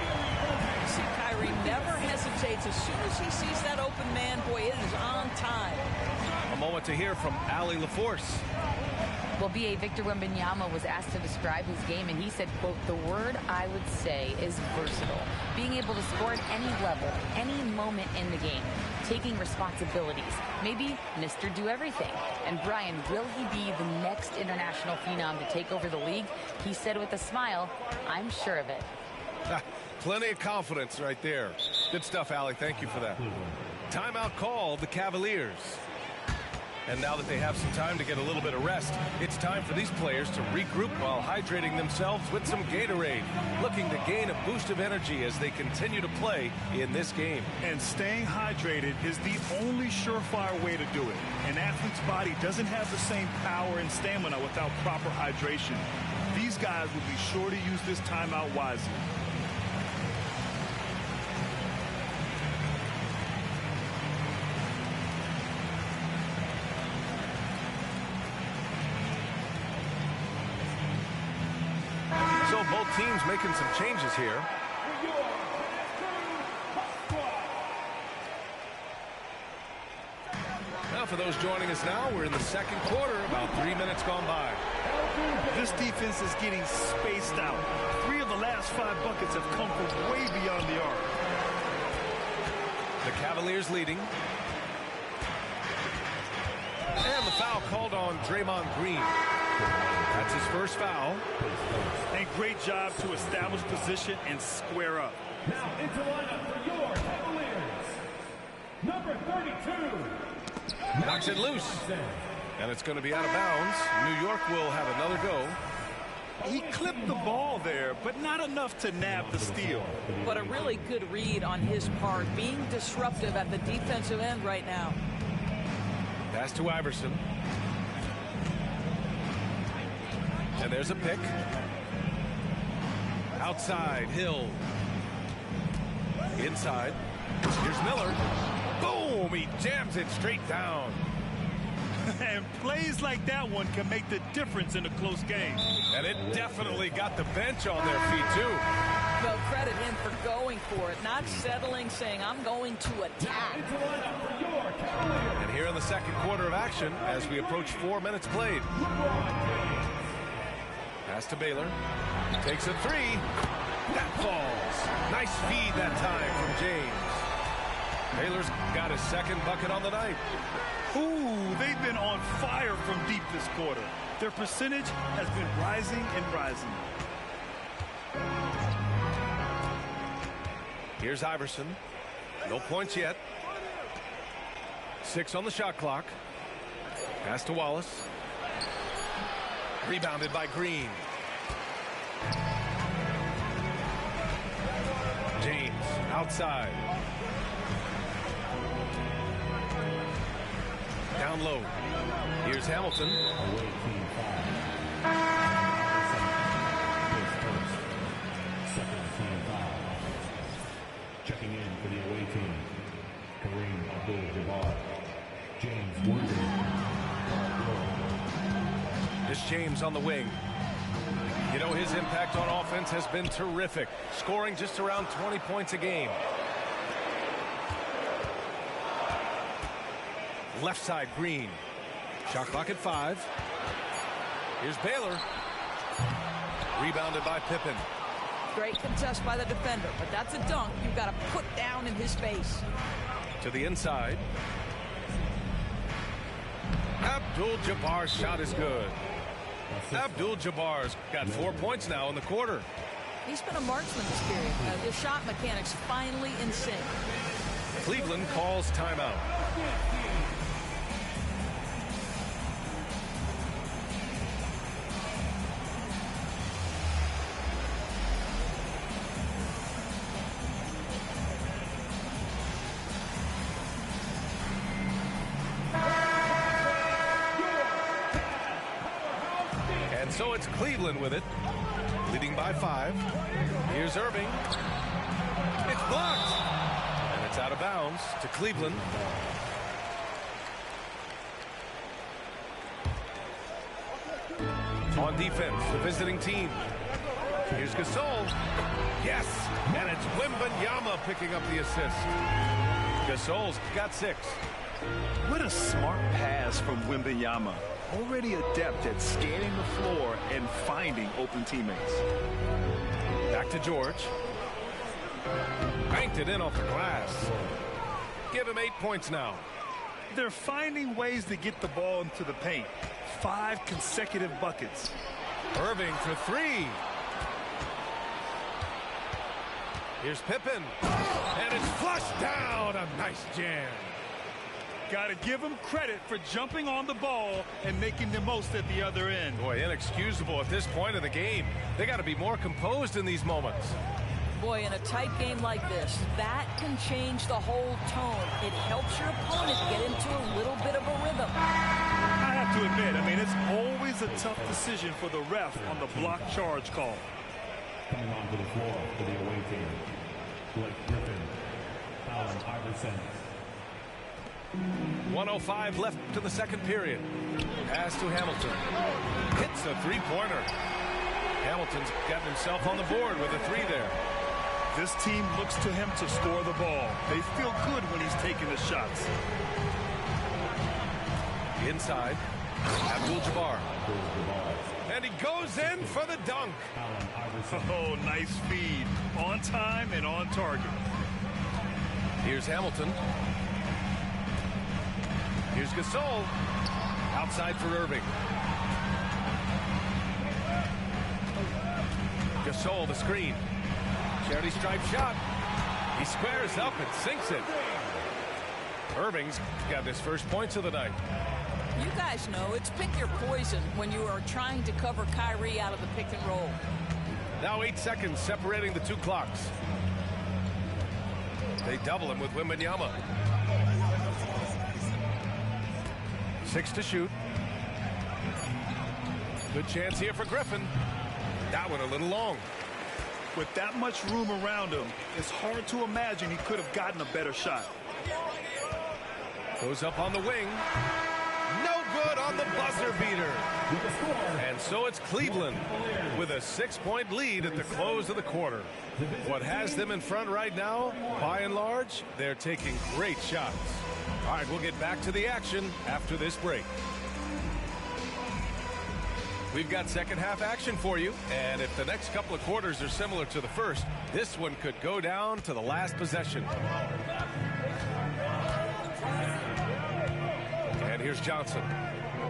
See, Kyrie never hesitates. As soon as he sees that open man, boy, it is on time. A moment to hear from Allie LaForce. Well, B.A. Victor Wembanyama was asked to describe his game, and he said, quote, "The word I would say is versatile. Being able to score at any level, any moment in the game, taking responsibilities, maybe Mr. Do Everything." And Brian, will he be the next international phenom to take over the league? He said with a smile, "I'm sure of it." Plenty of confidence right there. Good stuff, Allie. Thank you for that. Timeout called the Cavaliers. And now that they have some time to get a little bit of rest, it's time for these players to regroup while hydrating themselves with some Gatorade, looking to gain a boost of energy as they continue to play in this game. And staying hydrated is the only surefire way to do it. An athlete's body doesn't have the same power and stamina without proper hydration. These guys will be sure to use this timeout wisely. So both teams making some changes here. Now for those joining us now, we're in the second quarter, about 3 minutes gone by. This defense is getting spaced out. 3 of the last 5 buckets have come from way beyond the arc. The Cavaliers leading. And the foul called on Draymond Green. That's his first foul. And great job to establish position and square up. Now into lineup for your Cavaliers, number 32. Knocks it loose. And it's going to be out of bounds. New York will have another go. He clipped the ball there, but not enough to nab the steal. But a really good read on his part, being disruptive at the defensive end right now. Pass to Iverson. And there's a pick. Outside, Hill. Inside. Here's Miller. Boom! Boom, he jams it straight down. And plays like that one can make the difference in a close game. And it definitely got the bench on their feet, too. Well, credit him for going for it, not settling, saying, I'm going to attack. And here in the second quarter of action, as we approach 4 minutes played. Pass to Baylor. Takes a three. That falls. Nice feed that time from James. Baylor's got his second bucket on the night. Ooh, they've been on fire from deep this quarter. Their percentage has been rising and rising. Here's Iverson. No points yet. 6 on the shot clock. Pass to Wallace. Rebounded by Green. James outside. Down low. Here's Hamilton. Checking in for the away team, Kareem Abdul-Jabbar. James Worthy. This James on the wing. You know, his impact on offense has been terrific, scoring just around 20 points a game. Left side, Green. Shot clock at 5. Here's Baylor. Rebounded by Pippen. Great contest by the defender, but that's a dunk you've got to put down in his face. To the inside. Abdul-Jabbar's shot is good. Abdul-Jabbar's got 4 points now in the quarter. He's been a marksman this period. The shot mechanics finally in sync. Cleveland calls timeout. So it's Cleveland with it, leading by 5. Here's Irving. It's blocked. And it's out of bounds to Cleveland. On defense, the visiting team. Here's Gasol. Yes, and it's Wembanyama picking up the assist. Gasol's got 6. What a smart pass from Wembanyama. Already adept at scanning the floor and finding open teammates. Back to George. Banked it in off the glass. Give him 8 points now. They're finding ways to get the ball into the paint. 5 consecutive buckets. Irving for 3. Here's Pippen. And it's flushed down. A nice jam. Got to give him credit for jumping on the ball and making the most at the other end. Boy, inexcusable at this point of the game. They got to be more composed in these moments. Boy, in a tight game like this, that can change the whole tone. It helps your opponent get into a little bit of a rhythm. I have to admit, it's always a tough decision for the ref on the block charge call. Coming onto the floor for the away team, Blake Griffin, Allen Iverson. 1:05 left to the second period. Pass to Hamilton. Hits a three-pointer. Hamilton's gotten himself on the board with a 3 there. This team looks to him to score the ball. They feel good when he's taking the shots. Inside, Abdul-Jabbar. And he goes in for the dunk. Oh, nice feed. On time and on target. Here's Hamilton. Here's Gasol. Outside for Irving. Gasol, the screen. Charity stripe shot. He squares up and sinks it. Irving's got his first points of the night. You guys know it's pick your poison when you are trying to cover Kyrie out of the pick and roll. Now 8 seconds separating the 2 clocks. They double him with Wembanyama. 6 to shoot. Good chance here for Griffin. That one a little long. With that much room around him, it's hard to imagine he could have gotten a better shot. Goes up on the wing. No good on the buzzer beater. And so it's Cleveland with a 6-point lead at the close of the quarter. What has them in front right now, by and large, they're taking great shots. All right, we'll get back to the action after this break. We've got second half action for you, and if the next couple of quarters are similar to the first, this one could go down to the last possession. And here's Johnson.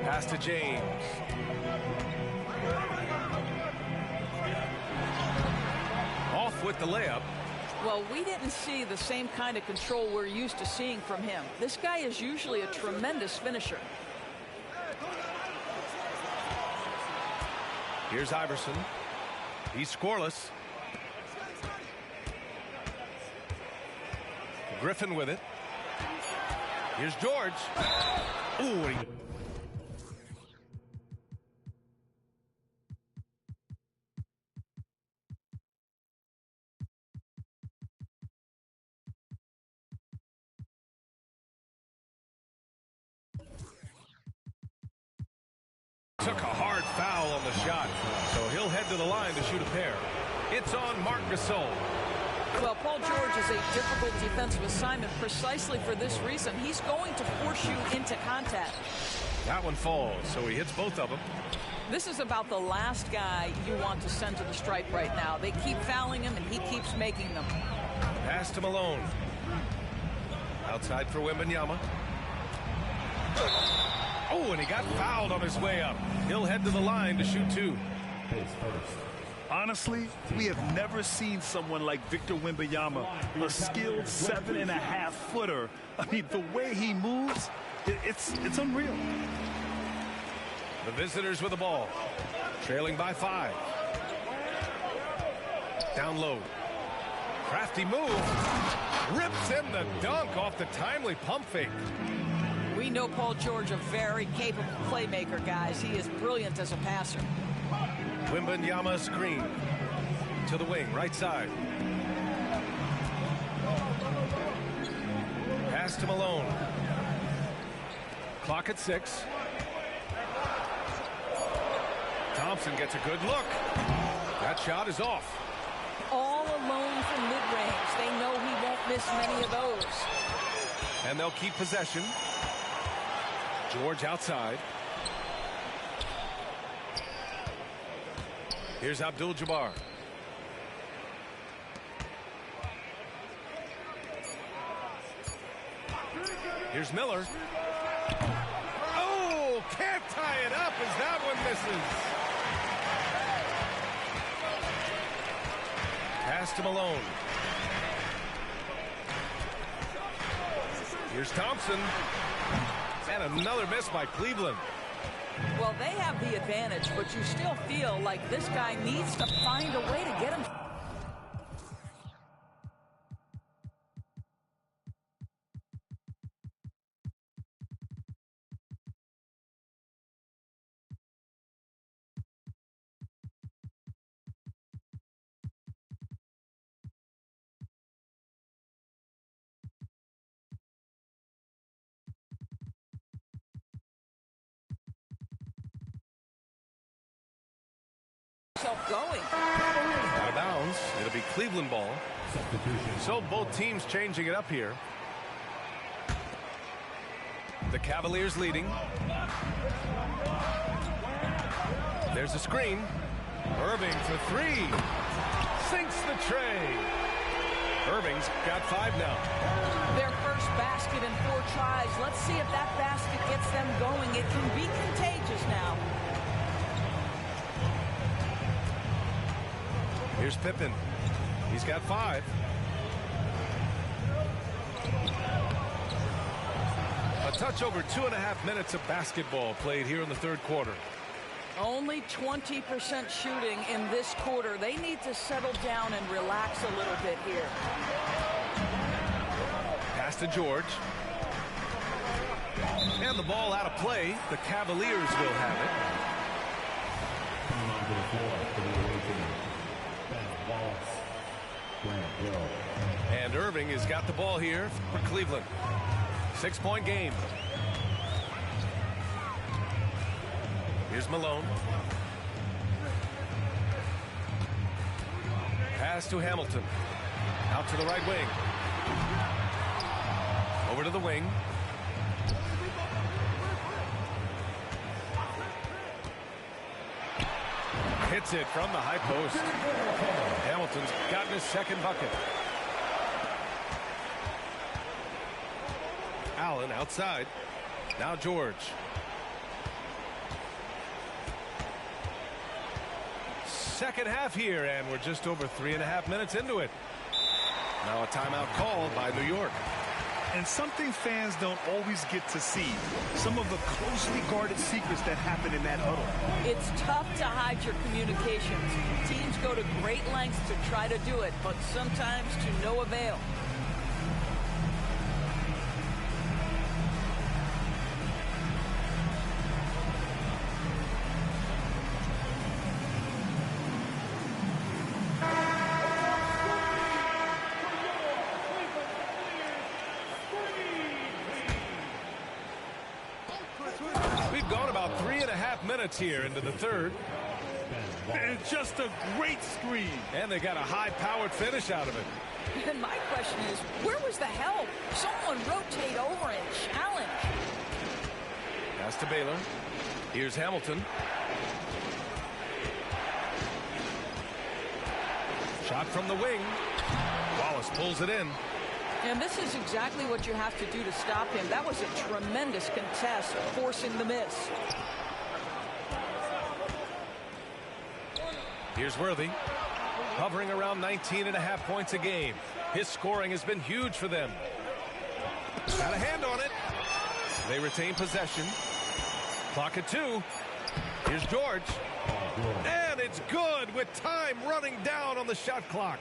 Pass to James. Off with the layup. Well, we didn't see the same kind of control we're used to seeing from him. This guy is usually a tremendous finisher. Here's Iverson. He's scoreless. Griffin with it. Here's George. Ooh, took a hard foul on the shot, so he'll head to the line to shoot a pair. It's on Marc Gasol. Well, Paul George is a difficult defensive assignment precisely for this reason. He's going to force you into contact. That one falls, so he hits both of them. This is about the last guy you want to send to the stripe right now. They keep fouling him, and he keeps making them. Pass to Malone. Outside for Wembanyama. Oh, and he got fouled on his way up. He'll head to the line to shoot two. Honestly, we have never seen someone like Victor Wembanyama, a skilled 7.5-footer. I mean, the way he moves, it's unreal. The visitors with the ball, trailing by 5. Down low. Crafty move. Rips in the dunk off the timely pump fake. We know Paul George, a very capable playmaker, guys. He is brilliant as a passer. Wembanyama screen to the wing, right side. Pass to Malone. Clock at 6. Thompson gets a good look. That shot is off. All alone from mid-range. They know he won't miss many of those. And they'll keep possession. George outside. Here's Abdul-Jabbar. Here's Miller. Oh, can't tie it up as that one misses. Pass to Malone. Here's Thompson. And another miss by Cleveland. Well, they have the advantage, but you still feel like this guy needs to find a way to get him. Going. Out of bounds. It'll be Cleveland ball. So both teams changing it up here. The Cavaliers leading. There's a screen. Irving for 3. Sinks the tray. Irving's got 5 now. Their first basket in 4 tries. Let's see if that basket gets them going. It can be contagious now. Here's Pippen. He's got 5. A touch over 2.5 minutes of basketball played here in the third quarter. Only 20% shooting in this quarter. They need to settle down and relax a little bit here. Pass to George. And the ball out of play. The Cavaliers will have it. Coming onto the floor for the away team, Ben Wallace. Grant Hill. And Irving has got the ball here for Cleveland. 6-point game. Here's Malone. Pass to Hamilton. Out to the right wing. Over to the wing. Hits it from the high post. Hamilton's gotten his second bucket. Allen outside. Now George. Second half here, and we're just over 3.5 minutes into it. Now a timeout called by New York. And something fans don't always get to see, some of the closely guarded secrets that happen in that huddle. It's tough to hide your communications. Teams go to great lengths to try to do it, but sometimes to no avail. We've gone about 3.5 minutes here into the third. And just a great screen. And they got a high-powered finish out of it. And my question is, where was the help? Someone rotate over and challenge. Pass to Baylor. Here's Hamilton. Shot from the wing. Wallace pulls it in. And this is exactly what you have to do to stop him. That was a tremendous contest, forcing the miss. Here's Worthy, hovering around 19.5 points a game. His scoring has been huge for them. Got a hand on it. They retain possession. Clock at 2. Here's George. And it's good with time running down on the shot clock.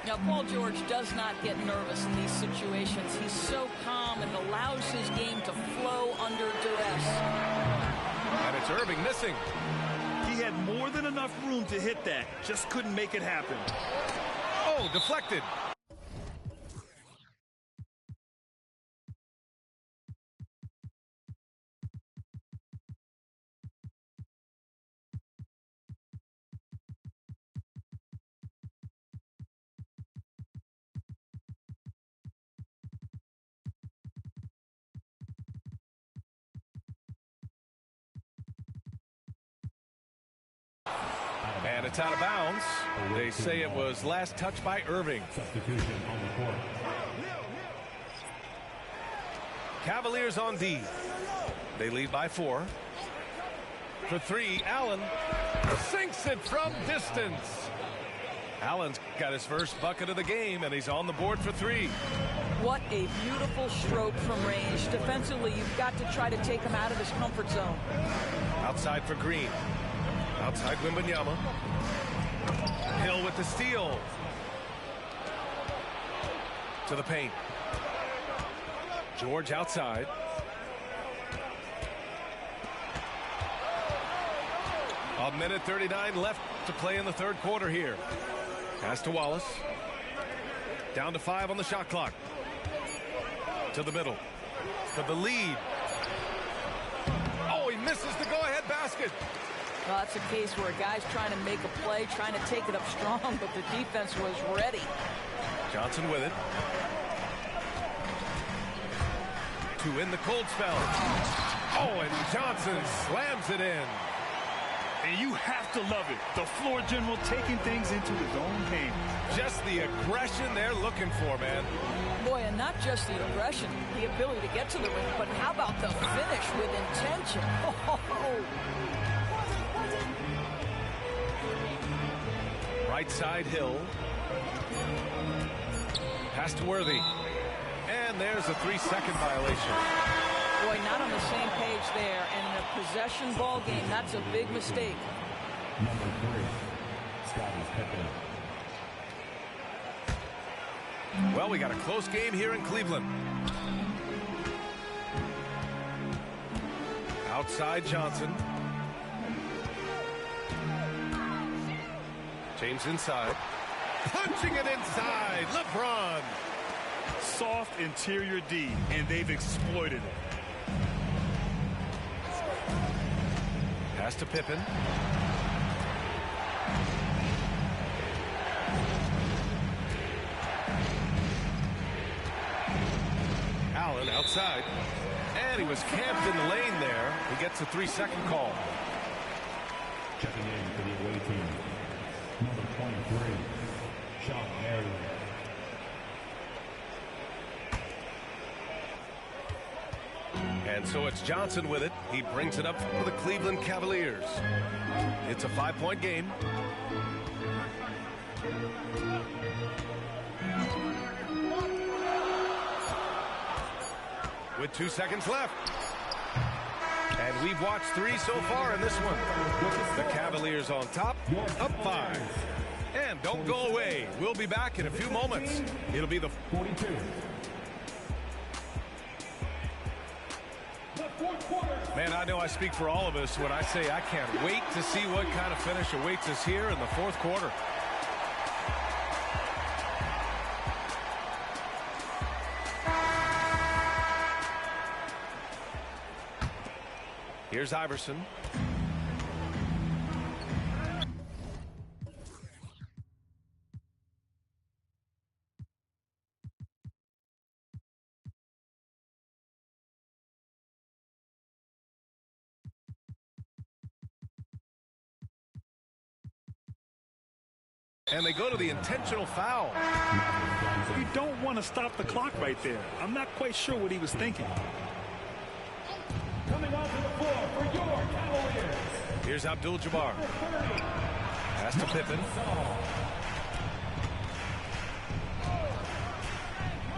Now, Paul George does not get nervous in these situations. He's so calm and allows his game to flow under duress. And it's Irving missing. He had more than enough room to hit that. Just couldn't make it happen. Oh, deflected. And it's out of bounds. They say it was last touched by Irving. Substitution on the court. Cavaliers on D. They lead by 4. For 3, Allen sinks it from distance. Allen's got his first bucket of the game, and he's on the board for 3. What a beautiful stroke from range. Defensively, you've got to try to take him out of his comfort zone. Outside for Green. Outside Wembanyama. Hill with the steal. To the paint. George outside. A minute 39 left to play in the third quarter here. Pass to Wallace. Down to 5 on the shot clock. To the middle. For the lead. Oh, he misses the go-ahead basket. Well, that's a case where a guy's trying to make a play, trying to take it up strong, but the defense was ready. Johnson with it. 2 in the cold spell. Oh, and Johnson slams it in. And you have to love it. The floor general taking things into his own hands. Just the aggression they're looking for, man. Boy, and not just the aggression, the ability to get to the ring, but how about the finish with intention? Oh. Right side, Hill. Pass to Worthy. And there's a 3-second violation. Boy, not on the same page there. And in a possession ball game, that's a big mistake. Number 3, Scottie Pippen. Well, we got a close game here in Cleveland. Outside Johnson. James inside. Punching it inside. LeBron. Soft interior D, and they've exploited it. Pass to Pippen. Allen outside. And he was camped in the lane there. He gets a 3-second call. Checking in for the away team, number 23, Sean Marion. And so it's Johnson with it. He brings it up for the Cleveland Cavaliers. It's a 5-point game. With 2 seconds left. And we've watched 3 so far in this one. The Cavaliers on top, up 5. And don't go away. We'll be back in a few moments. It'll be the 42. Man, I know I speak for all of us when I say I can't wait to see what kind of finish awaits us here in the fourth quarter. Here's Iverson. And they go to the intentional foul. You don't want to stop the clock right there. I'm not quite sure what he was thinking. Coming onto the floor for your Cavaliers. Here's Abdul-Jabbar. Pass to Pippen.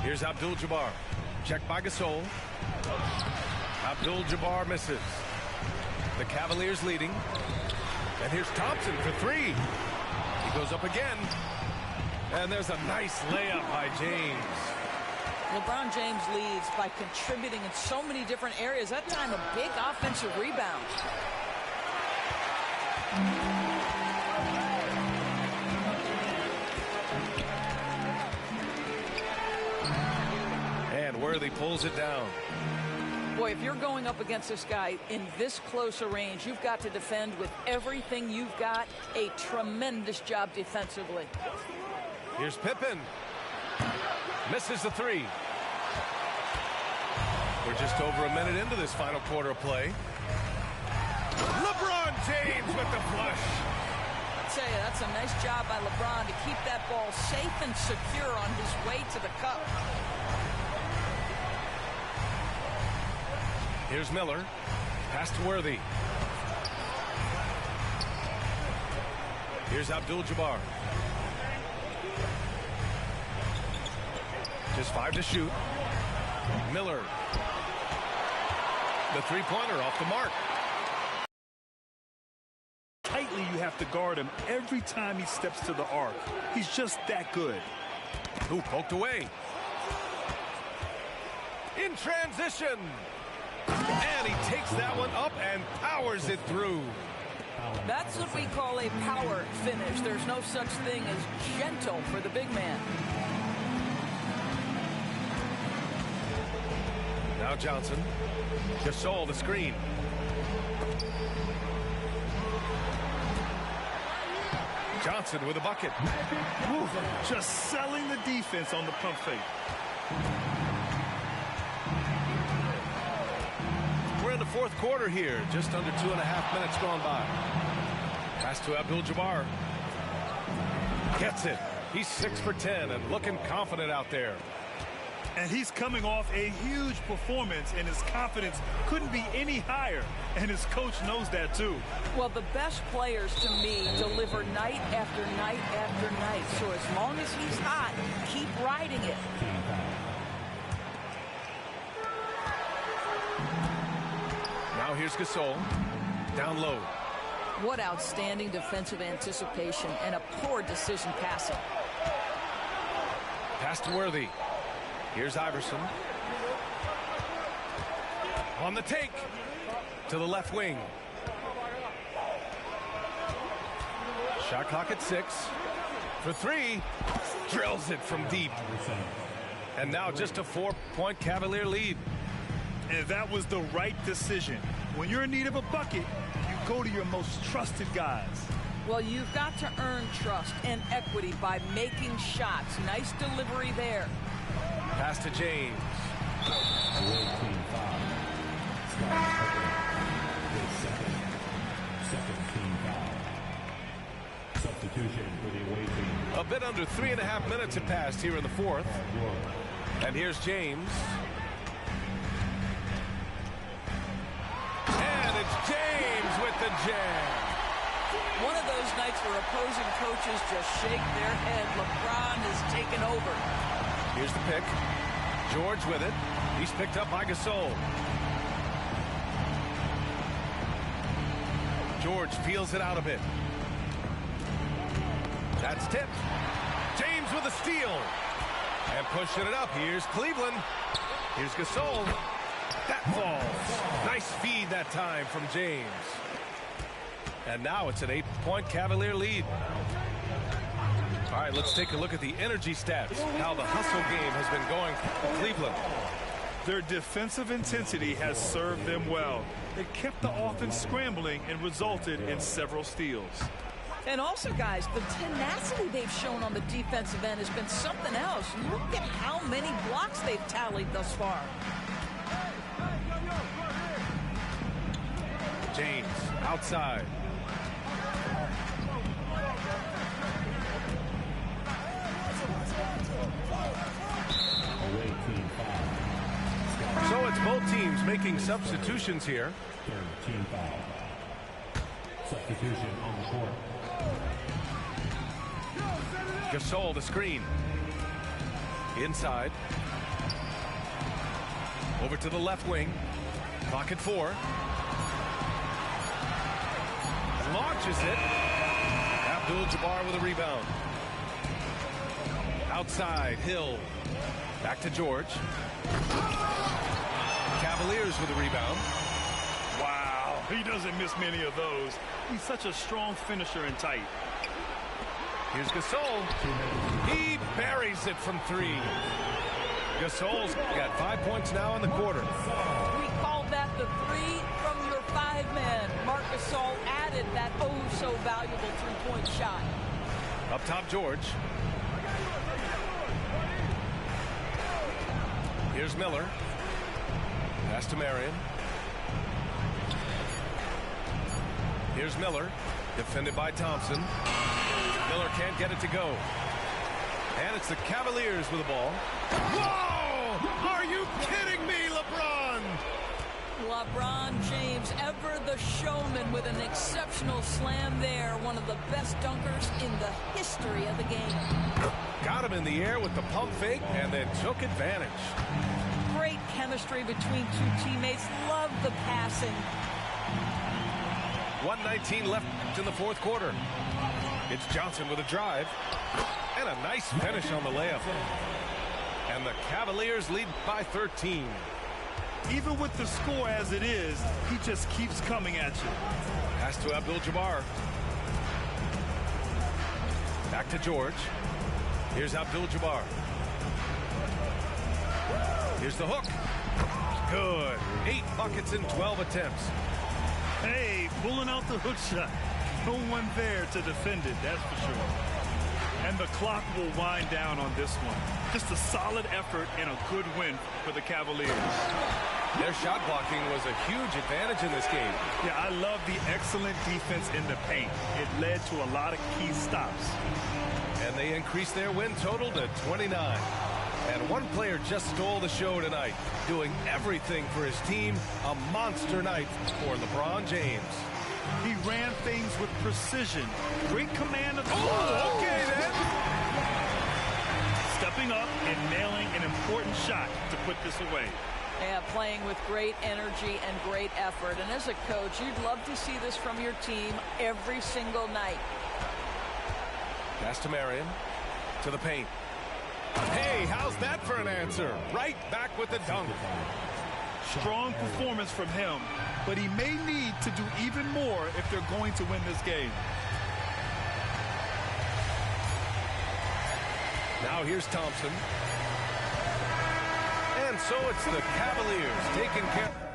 Here's Abdul-Jabbar. Checked by Gasol. Abdul-Jabbar misses. The Cavaliers leading. And here's Thompson for 3. He goes up again. And there's a nice layup by James. LeBron James leads by contributing in so many different areas. That time a big offensive rebound. And Worthy pulls it down. Boy, if you're going up against this guy in this close a range, you've got to defend with everything you've got. A tremendous job defensively. Here's Pippen. Misses the 3. We're just over a minute into this final quarter of play. LeBron James with the flush. I'll tell you, that's a nice job by LeBron to keep that ball safe and secure on his way to the cup. Here's Miller. Pass to Worthy. Here's Abdul-Jabbar. Just 5 to shoot. Miller. The three-pointer off the mark. Tightly, you have to guard him every time he steps to the arc. He's just that good. Who poked away. In transition. And he takes that one up and powers it through. That's what we call a power finish. There's no such thing as gentle for the big man. Now Johnson. Gasol the screen. Johnson with a bucket. Ooh, just selling the defense on the pump fake. We're in the fourth quarter here. Just under 2.5 minutes gone by. Pass to Abdul-Jabbar. Gets it. He's 6 for 10 and looking confident out there. And he's coming off a huge performance, and his confidence couldn't be any higher. And his coach knows that, too. Well, the best players, to me, deliver night after night after night. So as long as he's hot, keep riding it. Now here's Gasol. Down low. What outstanding defensive anticipation and a poor decision passing. Pass to Worthy. Here's Iverson. On the take. To the left wing. Shot clock at 6. For 3. Drills it from deep. And now just a 4-point Cavalier lead. And that was the right decision. When you're in need of a bucket, you go to your most trusted guys. Well, you've got to earn trust and equity by making shots. Nice delivery there. Pass to James. Away team foul. Second team foul. Substitution for the away team. A bit under 3.5 minutes have passed here in the fourth. And here's James. And it's James with the jam. One of those nights where opposing coaches just shake their head. LeBron has taken over. Here's the pick. George with it. He's picked up by Gasol. George peels it out a bit. That's tipped. James with a steal. And pushing it up. Here's Cleveland. Here's Gasol. That falls. Nice feed that time from James. And now it's an 8-point Cavalier lead. All right, let's take a look at the energy stats. How the hustle game has been going for Cleveland. Their defensive intensity has served them well. It kept the offense scrambling and resulted in several steals. And also, guys, the tenacity they've shown on the defensive end has been something else. Look at how many blocks they've tallied thus far. James outside. Away team foul. So it's both teams making substitutions here. Third team foul. Substitution on the court. Gasol the screen. Inside. Over to the left wing. Clock at 4. Launches it. Abdul-Jabbar with a rebound. Outside, Hill. Back to George. Cavaliers with a rebound. Wow, he doesn't miss many of those. He's such a strong finisher and tight. Here's Gasol. He buries it from 3. Gasol's got 5 points now in the quarter. We called that the 3 from your 5 men. Marc Gasol added that oh-so-valuable 3-point shot. Up top, George. Here's Miller. Pass to Marion. Here's Miller. Defended by Thompson. Miller can't get it to go. And it's the Cavaliers with the ball. Whoa! Are you kidding me, LeBron? LeBron James, ever the showman, with an exceptional slam there. One of the best dunkers in the history of the game. Got him in the air with the pump fake and then took advantage. Great chemistry between two teammates. Love the passing. 1:19 left in the fourth quarter. It's Johnson with a drive. And a nice finish on the layup. And the Cavaliers lead by 13. Even with the score as it is, he just keeps coming at you. Pass to Abdul-Jabbar. Back to George. Here's Abdul-Jabbar. Here's the hook. Good. 8 buckets in 12 attempts. Hey, pulling out the hook shot. No one there to defend it, that's for sure. And the clock will wind down on this one. Just a solid effort and a good win for the Cavaliers. Their shot blocking was a huge advantage in this game. Yeah, I love the excellent defense in the paint. It led to a lot of key stops. And they increased their win total to 29. And one player just stole the show tonight, doing everything for his team. A monster night for LeBron James. He ran things with precision. Great command of the ball. Oh, okay then. Stepping up and nailing an important shot to put this away. Yeah, playing with great energy and great effort. And as a coach, you'd love to see this from your team every single night. Pass to Marion. To the paint. Hey, how's that for an answer? Right back with the dunk. Strong performance from him, but he may need to do even more if they're going to win this game. Now here's Thompson. so it's the Cavaliers taking care.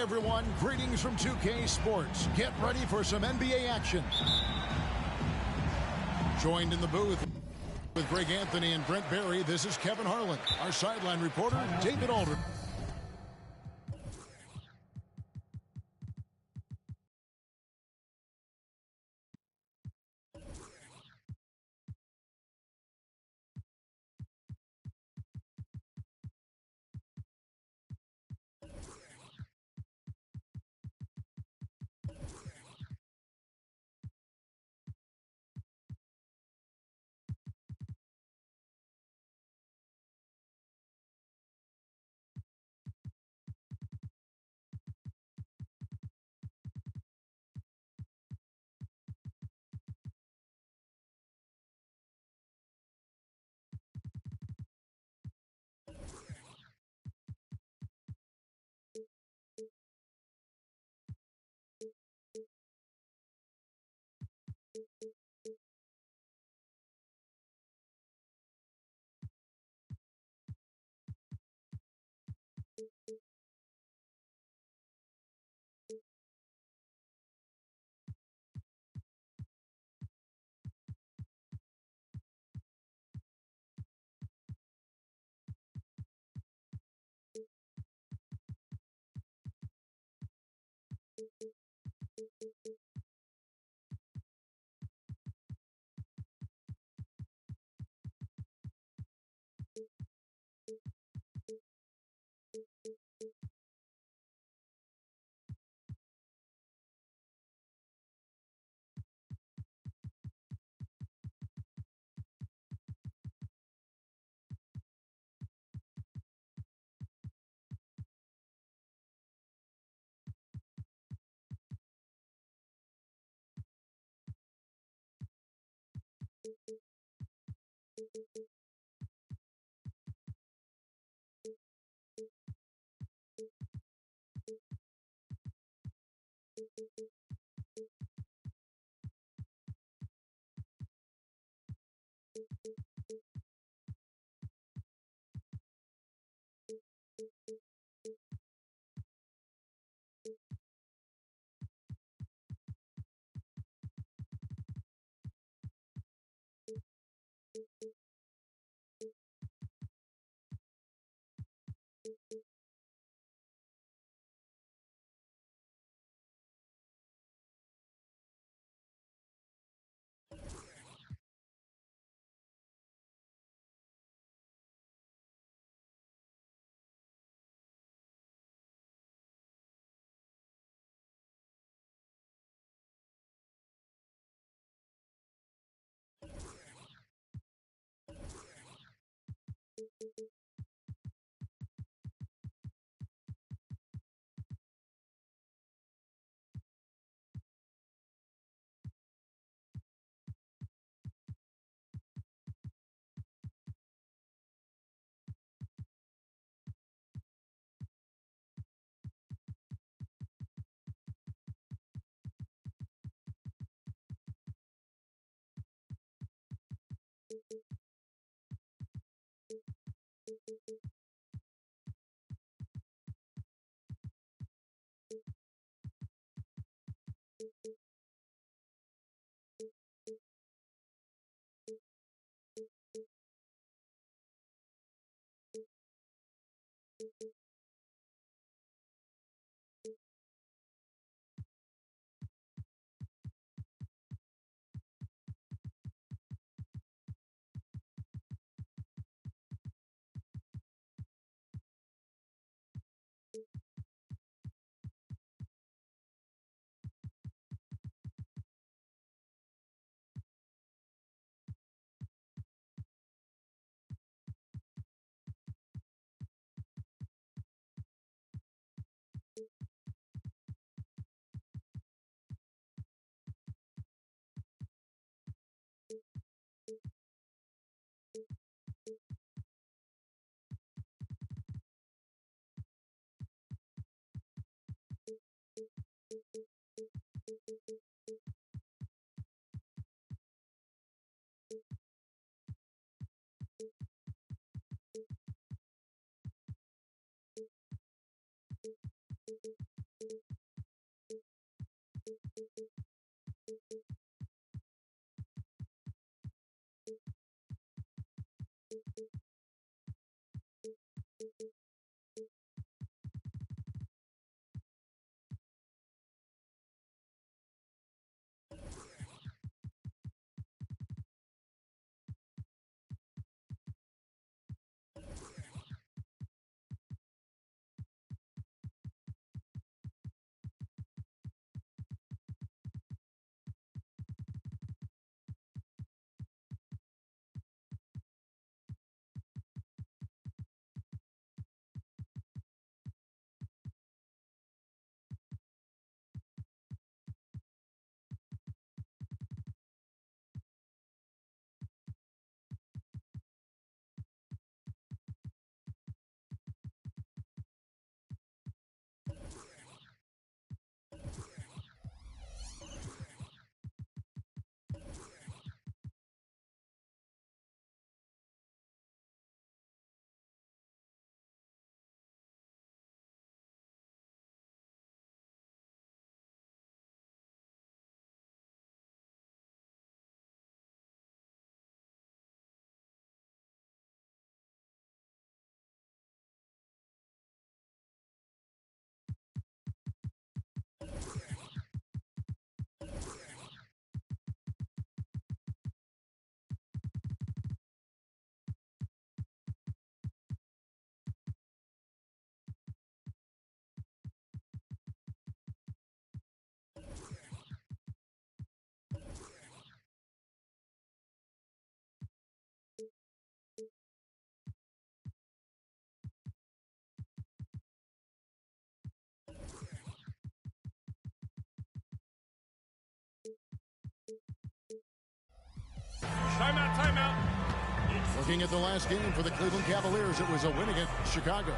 everyone. Greetings from 2K Sports. Get ready for some NBA action. Joined in the booth with Greg Anthony and Brent Barry, this is Kevin Harlan. Our sideline reporter, David Aldridge. Looking at the last game for the Cleveland Cavaliers, it was a win against Chicago.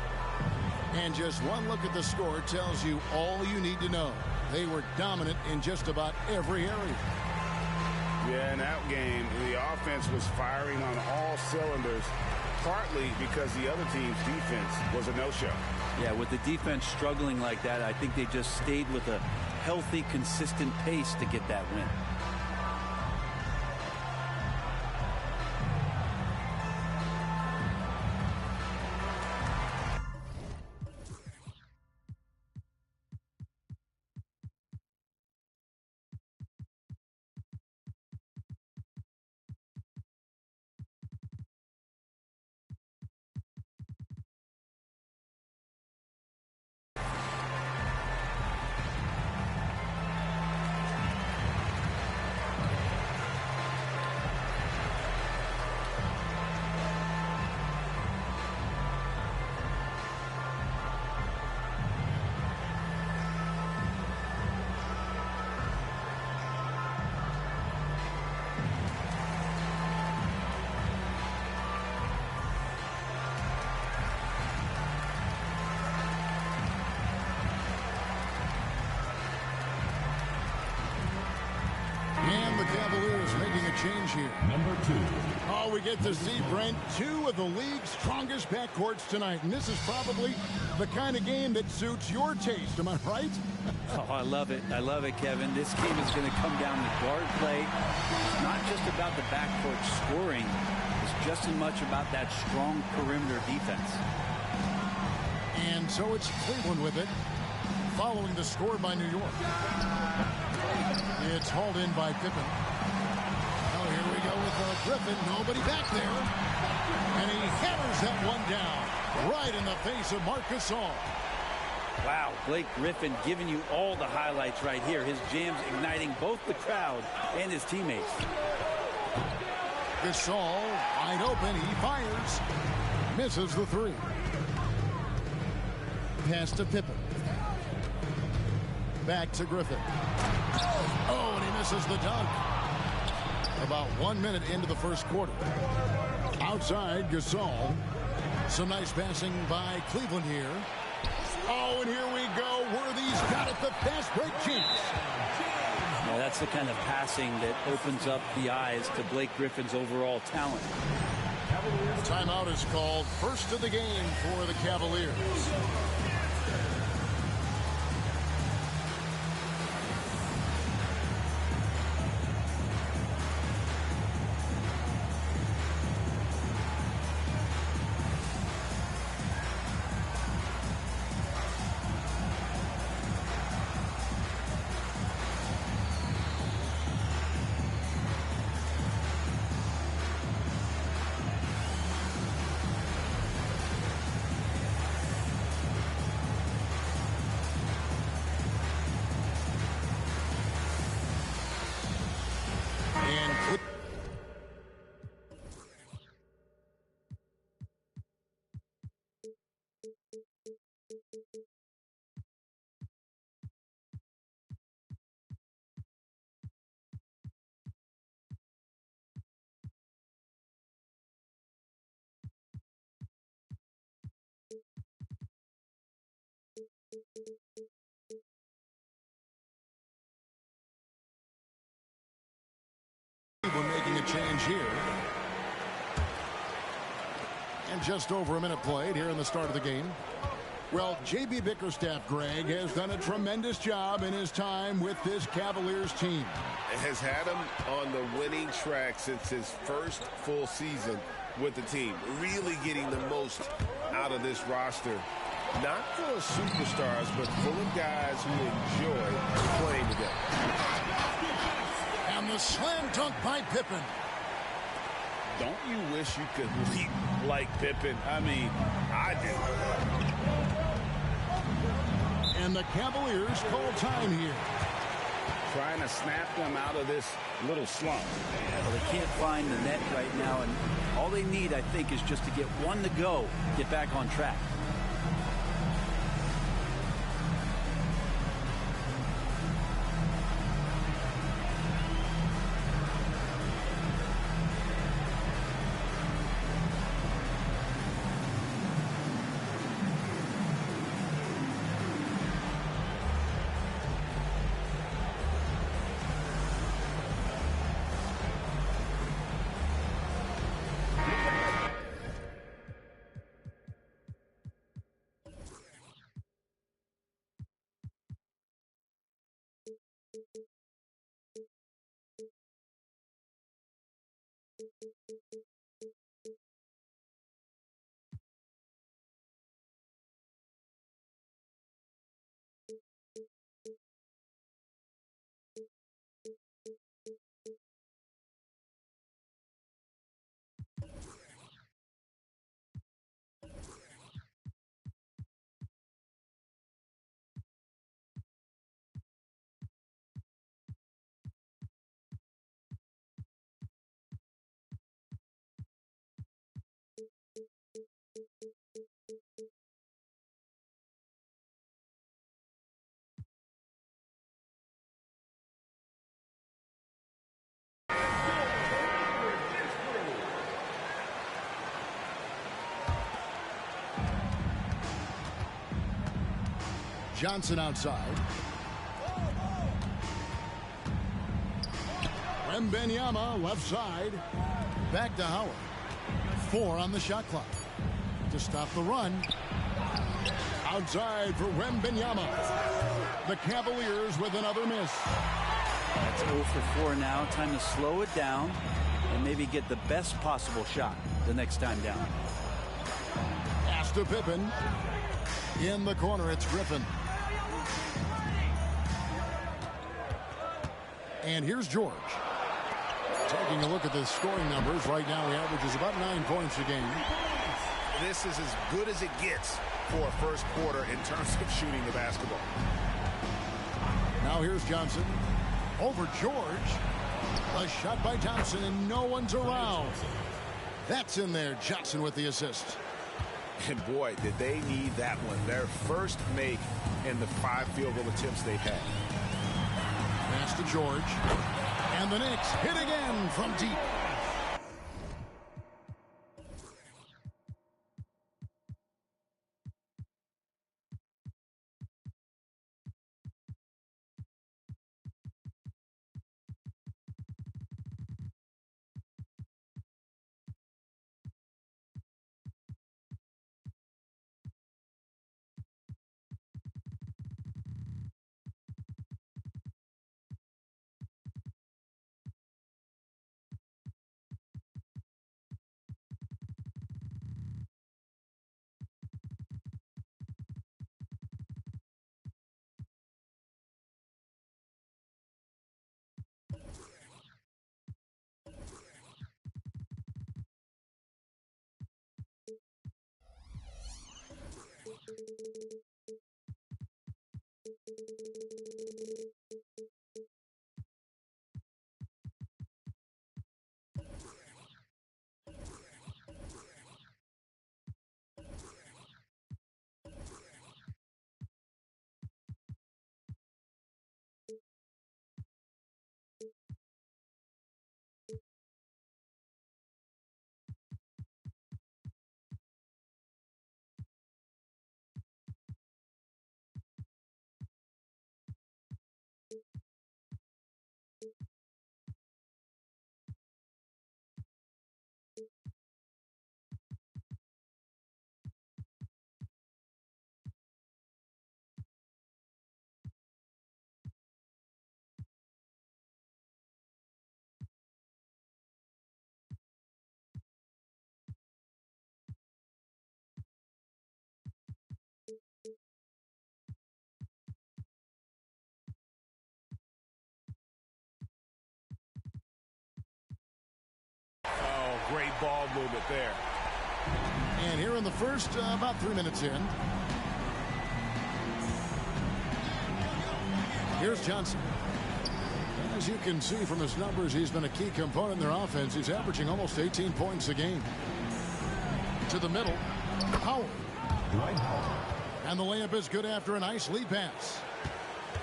And just one look at the score tells you all you need to know. They were dominant in just about every area. Yeah, in that game, the offense was firing on all cylinders, partly because the other team's defense was a no-show. Yeah, with the defense struggling like that, I think they just stayed with a healthy, consistent pace to get that win. Change here. Number 2. Oh, we get to see, Brent, 2 of the league's strongest backcourts tonight. And this is probably the kind of game that suits your taste. Am I right? Oh, I love it. I love it, Kevin. This game is going to come down to guard play. It's not just about the backcourt scoring. It's just as much about that strong perimeter defense. And so it's Cleveland with it, following the score by New York. It's hauled in by Pippen. Here we go with Griffin. Nobody back there. And he hammers that one down right in the face of Marc Gasol. Wow, Blake Griffin giving you all the highlights right here. His jams igniting both the crowd and his teammates. Gasol wide open. He fires. Misses the three. Pass to Pippen. Back to Griffin. Oh, and he misses the dunk. About 1 minute into the first quarter. Outside, Gasol. Some nice passing by Cleveland here. Oh, and here we go. Worthy's got it. The fast break chance. Yeah, that's the kind of passing that opens up the eyes to Blake Griffin's overall talent. Timeout is called. First of the game for the Cavaliers. We're making a change here. And just over a minute played here in the start of the game. Well, J.B. Bickerstaff, Greg, has done a tremendous job in his time with this Cavaliers team. Has had him on the winning track since his first full season with the team. Really getting the most out of this roster. Not full of superstars, but full of guys who enjoy playing together. And the slam dunk by Pippen. Don't you wish you could leap like Pippen? I mean, I do. And the Cavaliers call time here. Trying to snap them out of this little slump. Well, they can't find the net right now, and all they need, I think, is just to get one to go, get back on track. Johnson outside. Wembanyama left side. Back to Howard. 4 on the shot clock. To stop the run. Outside for Wembanyama. The Cavaliers with another miss. That's 0 for 4 now. Time to slow it down and maybe get the best possible shot the next time down. Pass to Pippen. In the corner, it's Griffin. And here's George. Taking a look at the scoring numbers. Right now, he averages about 9 points a game. This is as good as it gets for a first quarter in terms of shooting the basketball. Now here's Johnson. Over George. A shot by Thompson, and no one's around. That's in there. Johnson with the assist. And boy, did they need that one. Their first make in the 5 field goal attempts they've had. Pass to George. And the Knicks hit again from deep. Oh, great ball movement there. And here in the first, about 3 minutes in. Here's Johnson. As you can see from his numbers, he's been a key component in their offense. He's averaging almost 18 points a game. To the middle. Howard. And the layup is good after a nice lead pass.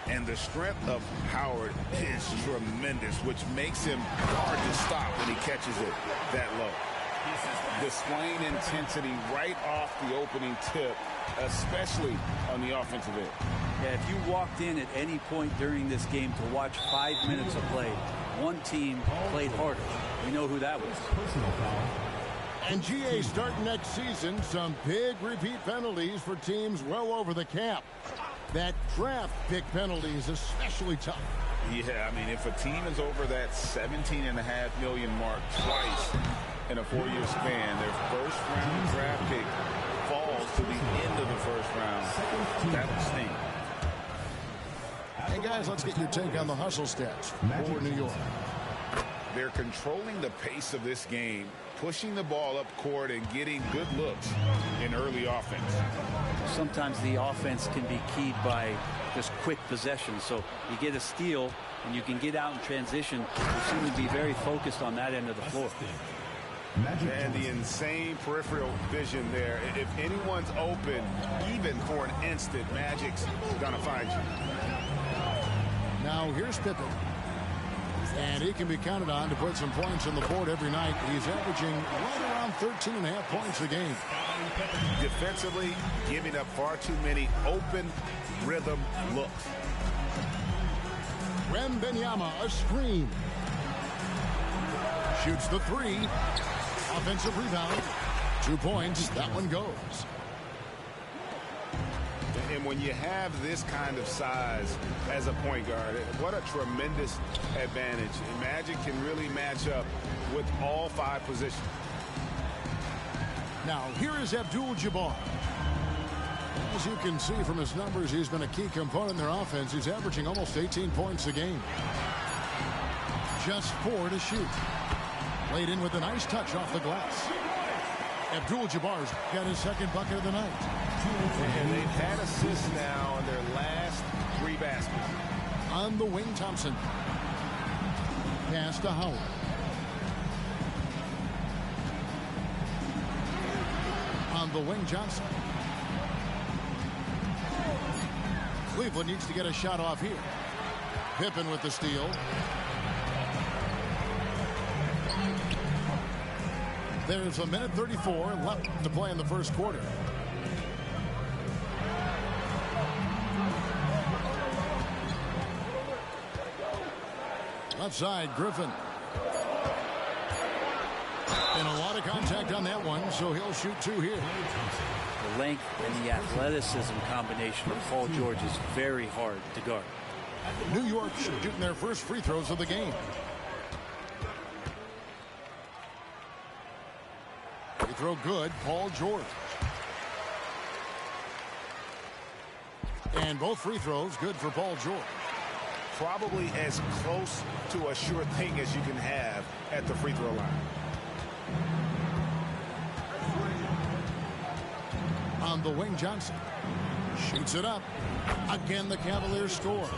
And the strength of Howard is tremendous, which makes him hard to stop when he catches it that low. Displaying intensity right off the opening tip, especially on the offensive end. Yeah, if you walked in at any point during this game to watch 5 minutes of play, one team played harder. We know who that was. And GA starting next season, some big repeat penalties for teams well over the cap. That draft pick penalty is especially tough. Yeah, I mean, if a team is over that $17.5 million mark twice in a 4-year span, their first-round draft pick falls to the end of the first round. That would sting. Hey, guys, let's get your take on the hustle stats for New York. They're controlling the pace of this game, pushing the ball up court and getting good looks in early offense. Sometimes the offense can be keyed by just quick possession. So you get a steal and you can get out in transition. They seem to be very focused on that end of the floor. And the insane peripheral vision there. If anyone's open, even for an instant, Magic's gonna find you. Now here's Pippen. And he can be counted on to put some points on the board every night. He's averaging right around 13.5 points a game. Defensively, giving up far too many open rhythm looks. Wembanyama, a screen. Shoots the three. Offensive rebound. 2 points. That one goes. And when you have this kind of size as a point guard, what a tremendous advantage. And Magic can really match up with all 5 positions. Now, here is Abdul-Jabbar. As you can see from his numbers, he's been a key component in their offense. He's averaging almost 18 points a game. Just 4 to shoot. Laid in with a nice touch off the glass. Abdul-Jabbar's got his second bucket of the night. And they've had assists now on their last 3 baskets. On the wing, Thompson. Pass to Howard. On the wing, Johnson. Cleveland needs to get a shot off here. Pippen with the steal. There's a minute 34 left to play in the first quarter. Left side, Griffin. And a lot of contact on that one, so he'll shoot 2 here. The length and the athleticism combination of Paul George is very hard to guard. New York shooting their first free throws of the game. Free throw good, Paul George. And both free throws good for Paul George. Probably as close to a sure thing as you can have at the free throw line. On the wing, Johnson. Shoots it up. Again, the Cavaliers score.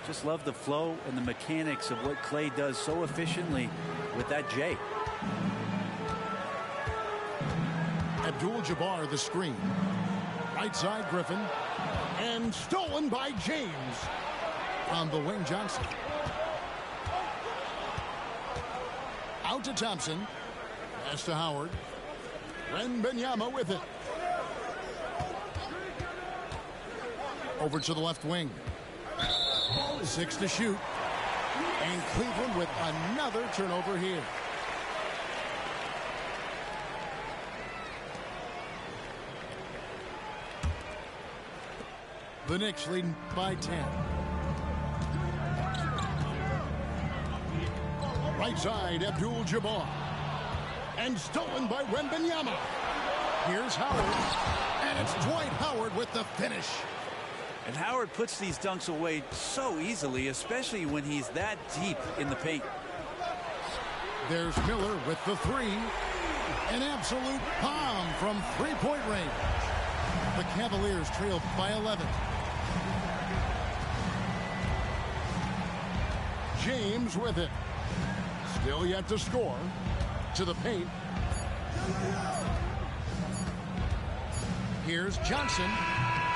Just love the flow and the mechanics of what Clay does so efficiently with that J. Abdul-Jabbar, the screen. Right side, Griffin. And stolen by James. On the wing, Johnson. Out to Thompson. Pass to Howard. Wembanyama with it. Over to the left wing. 6 to shoot. And Cleveland with another turnover here. The Knicks leading by 10. Right side, Abdul-Jabbar. And stolen by Wembanyama. Here's Howard. And it's Dwight Howard with the finish. And Howard puts these dunks away so easily, especially when he's that deep in the paint. There's Miller with the 3. An absolute bomb from 3-point range. The Cavaliers trail by 11. James with it. Still yet to score. To the paint. Here's Johnson.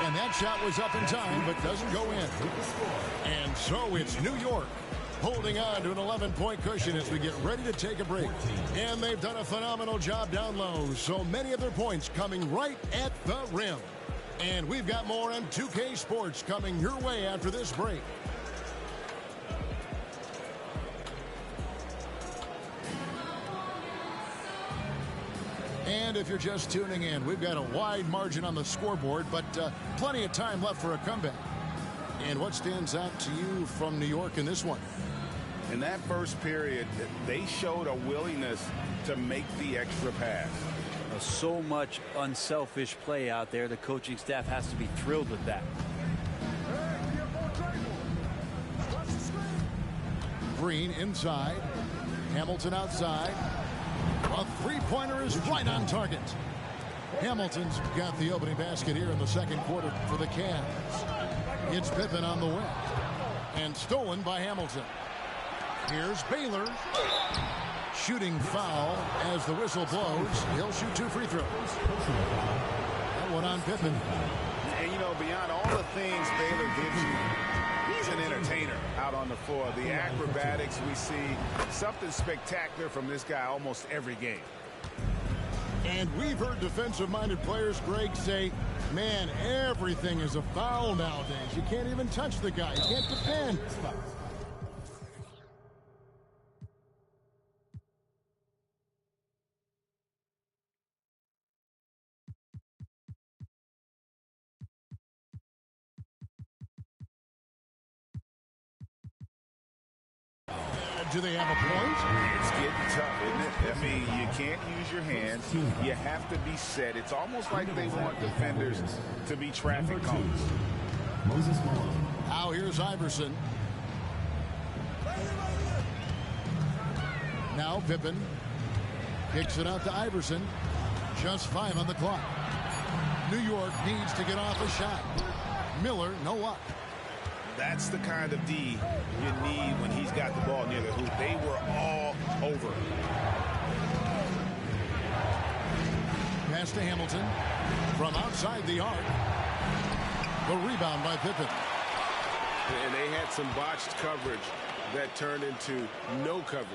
And that shot was up in time, but doesn't go in. And so it's New York holding on to an 11-point cushion as we get ready to take a break. And they've done a phenomenal job down low. So many of their points coming right at the rim. And we've got more on 2K Sports coming your way after this break. And if you're just tuning in, we've got a wide margin on the scoreboard, but plenty of time left for a comeback. And what stands out to you from New York in this one? In that first period, they showed a willingness to make the extra pass. So much unselfish play out there. The coaching staff has to be thrilled with that. Green inside. Hamilton outside. A three-pointer is right on target. Hamilton's got the opening basket here in the second quarter for the Cavs. It's Pippen on the wing. And stolen by Hamilton. Here's Baylor. Shooting foul as the whistle blows. He'll shoot 2 free throws. That one on Pippen. And, you know, beyond all the things Baylor gives you, He's an entertainer out on the floor. The acrobatics we see, something spectacular from this guy almost every game. And we've heard defensive-minded players, Greg, say, man, everything is a foul nowadays. You can't even touch the guy. You can't defend. Do they have a point? It's getting tough, isn't it? I mean, you can't use your hands. You have to be set. It's almost like they want defenders to be traffic cones. Now here's Iverson. Now Pippen kicks it out to Iverson. Just 5 on the clock. New York needs to get off a shot. Miller, no luck. That's the kind of D you need when he's got the ball near the hoop. They were all over. Pass to Hamilton from outside the arc. The rebound by Pippen. And they had some botched coverage that turned into no coverage.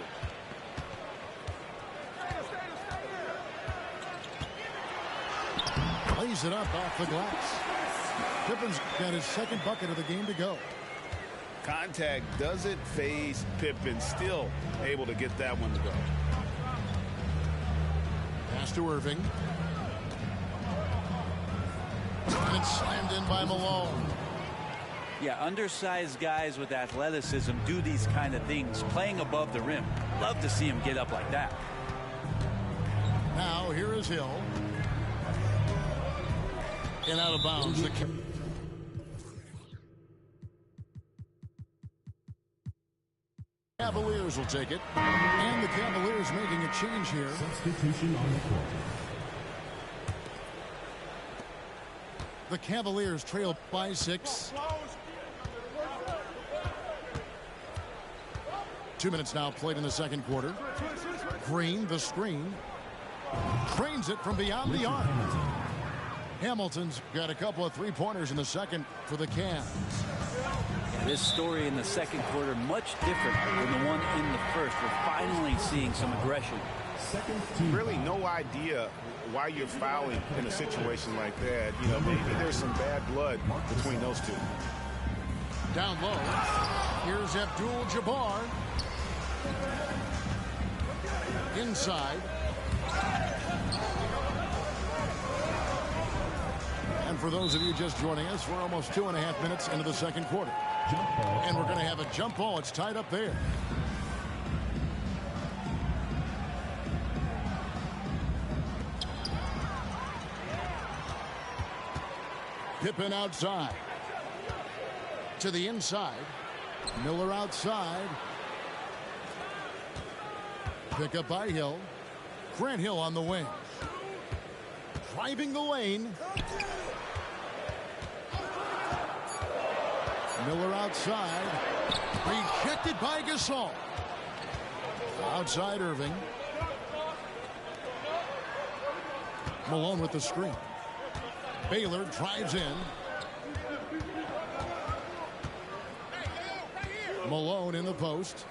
Plays it up off the glass. Pippen's got his second bucket of the game to go. Contact doesn't phase Pippen. Still able to get that one to go. Pass to Irving. And it's slammed in by Malone. Yeah, undersized guys with athleticism do these kind of things, playing above the rim. Love to see him get up like that. Now here is Hill. And out of bounds. The Cavaliers will take it. And the Cavaliers making a change here. Substitution on the court. The Cavaliers trail by 6. 2 minutes now played in the second quarter. Green, the screen. Trains it from beyond the arc. Hamilton's got a couple of three-pointers in the second for the Cavs. This story in the second quarter much different than the one in the first. We're finally seeing some aggression. Really no idea why you're fouling in a situation like that. You know, maybe there's some bad blood between those two. Down low. Here's Abdul-Jabbar. Inside. And for those of you just joining us, we're almost 2.5 minutes into the second quarter. And we're going to have a jump ball. It's tied up there. Pippen outside. To the inside. Miller outside. Pick up by Hill. Grant Hill on the wing. Driving the lane. Miller outside. Rejected by Gasol. Outside Irving. Malone with the screen. Baylor drives in. Malone in the post.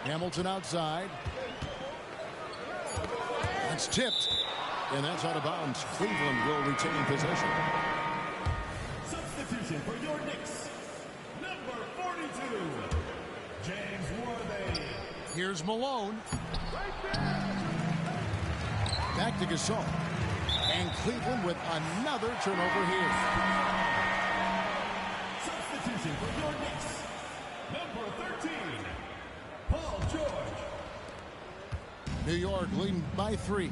Hamilton outside. That's tipped. And that's out of bounds. Cleveland will retain possession. Substitution for your Knicks. Number 42, James Worthy. Here's Malone. Back to Gasol. And Cleveland with another turnover here. Substitution for your Knicks. Number 13, Paul George. New York leading by 3.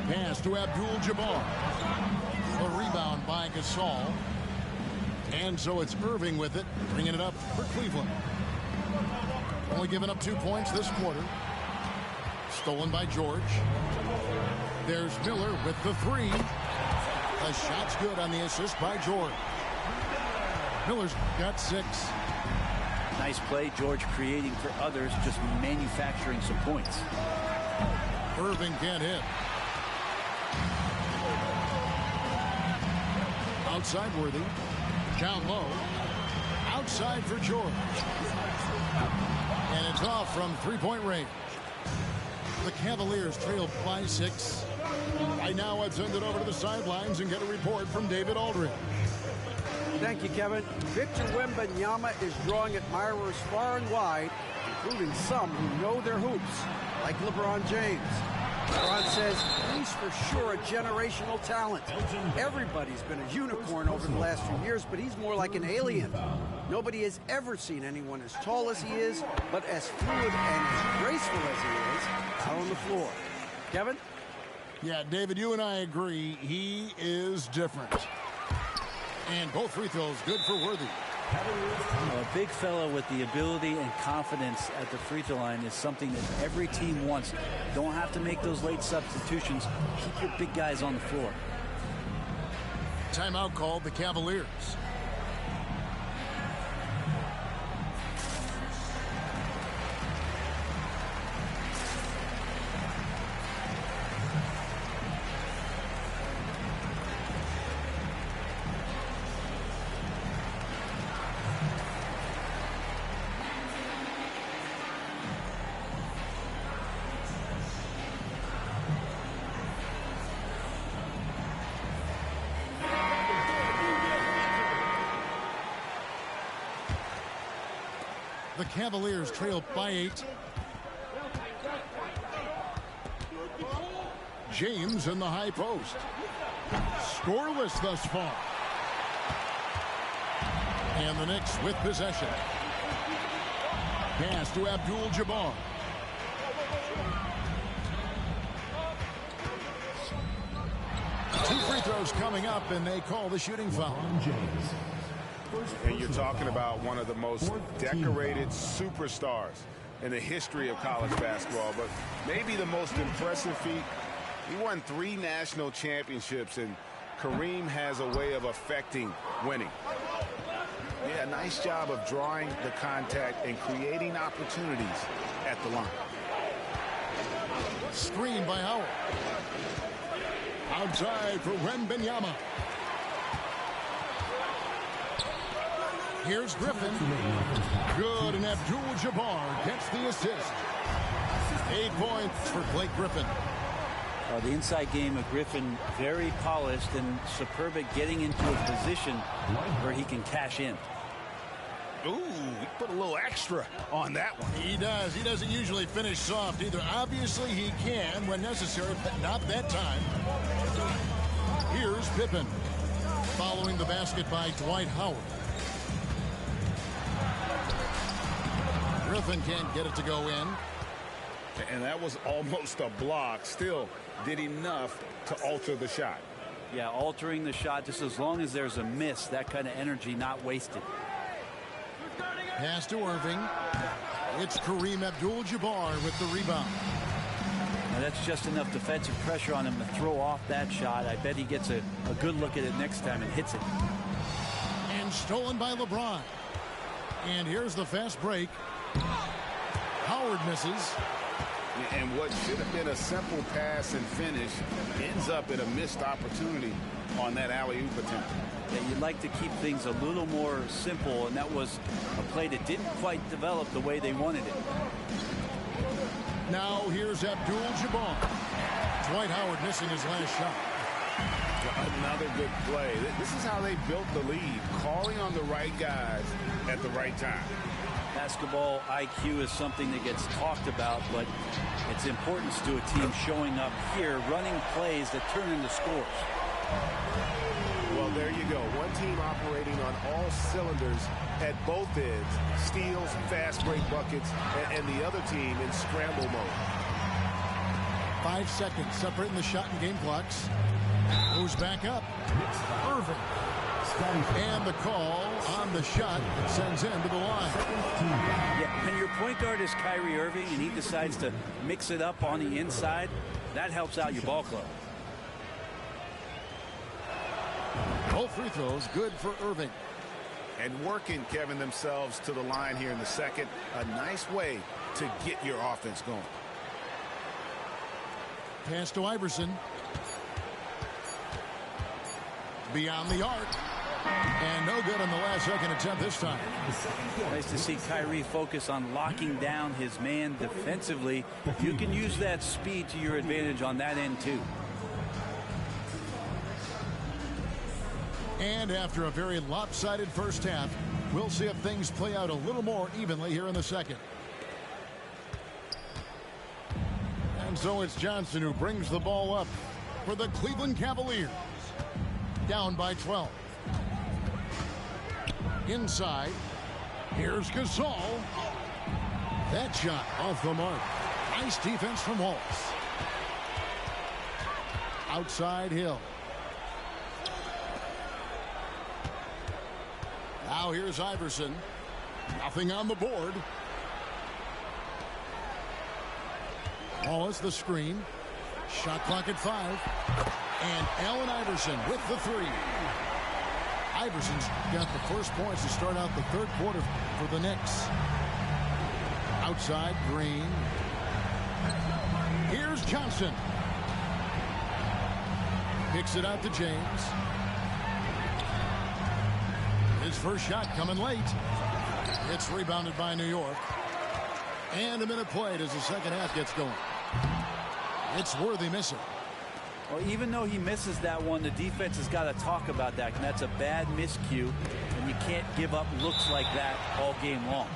Pass to Abdul-Jabbar. A rebound by Gasol. And so it's Irving with it, bringing it up for Cleveland. Only giving up 2 points this quarter. Stolen by George. There's Miller with the 3. The shot's good on the assist by George. Miller's got 6. Nice play, George creating for others, just manufacturing some points. Irving can't hit. Outside Worthy. Down low. Outside for George. And it's off from three-point range. The Cavaliers trail by 6. Right now, I'd send it over to the sidelines and get a report from David Aldridge. Thank you, Kevin. Victor Wembanyama is drawing admirers far and wide, including some who know their hoops, like LeBron James. LeBron says he's for sure a generational talent. Everybody's been a unicorn over the last few years, but he's more like an alien. Nobody has ever seen anyone as tall as he is, but as fluid and as graceful as he is out on the floor. Kevin? Yeah, David, you and I agree. He is different. And both free throws good for Worthy. A big fellow with the ability and confidence at the free throw line is something that every team wants. Don't have to make those late substitutions. Keep your big guys on the floor. Timeout called the Cavaliers. The Cavaliers trail by 8. James in the high post. Scoreless thus far. And the Knicks with possession. Pass to Abdul-Jabbar. Two free throws coming up, and they call the shooting foul. And you're talking about one of the most decorated superstars in the history of college basketball, but maybe the most impressive feat. He won 3 national championships, and Kareem has a way of affecting winning. Yeah, nice job of drawing the contact and creating opportunities at the line. Screen by Howard. Outside for Wembanyama. Here's Griffin. Good, and Abdul-Jabbar gets the assist. 8 points for Blake Griffin. The inside game of Griffin, very polished and superb at getting into a position where he can cash in. Ooh, he put a little extra on that one. He does. He doesn't usually finish soft either. Obviously, he can when necessary, but not that time. Here's Pippen. Following the basket by Dwight Howard. Griffin can't get it to go in. And that was almost a block. Still did enough to alter the shot. Yeah, altering the shot just as long as there's a miss, that kind of energy not wasted. Pass to Irving. It's Kareem Abdul-Jabbar with the rebound. Now that's just enough defensive pressure on him to throw off that shot. I bet he gets a good look at it next time and hits it. And stolen by LeBron. And here's the fast break. Howard misses. And what should have been a simple pass and finish ends up in a missed opportunity on that alley-oop attempt. Yeah, you'd like to keep things a little more simple, and that was a play that didn't quite develop the way they wanted it. Now here's Abdul-Jabbar. Dwight Howard missing his last shot. Another good play. This is how they built the lead, calling on the right guys at the right time. Basketball IQ is something that gets talked about, but its importance to a team showing up here, running plays that turn into scores. Well, there you go. One team operating on all cylinders at both ends. Steals, fast break buckets, and the other team in scramble mode. 5 seconds separating the shot and game clocks. Goes back up. Irving. And the call on the shot sends him to the line. Yeah, when your point guard is Kyrie Irving and he decides to mix it up on the inside, that helps out your ball club. Both free throws good for Irving. And working, Kevin, themselves to the line here in the second. A nice way to get your offense going. Pass to Iverson. Beyond the arc. And no good on the last second attempt this time. Nice to see Kyrie focus on locking down his man defensively. You can use that speed to your advantage on that end too. And after a very lopsided first half, we'll see if things play out a little more evenly here in the second. And so it's Johnson who brings the ball up for the Cleveland Cavaliers. Down by 12. Inside. Here's Gasol. That shot off the mark. Nice defense from Wallace. Outside Hill. Now here's Iverson. Nothing on the board. Wallace the screen. Shot clock at 5. And Allen Iverson with the 3. Iverson's got the first points to start out the third quarter for the Knicks. Outside Green. Here's Johnson. Kicks it out to James. His first shot coming late. It's rebounded by New York. And a minute played as the second half gets going. It's Worthy missing. Well, even though he misses that one, the defense has got to talk about that. And that's a bad miscue, and you can't give up looks like that all game long.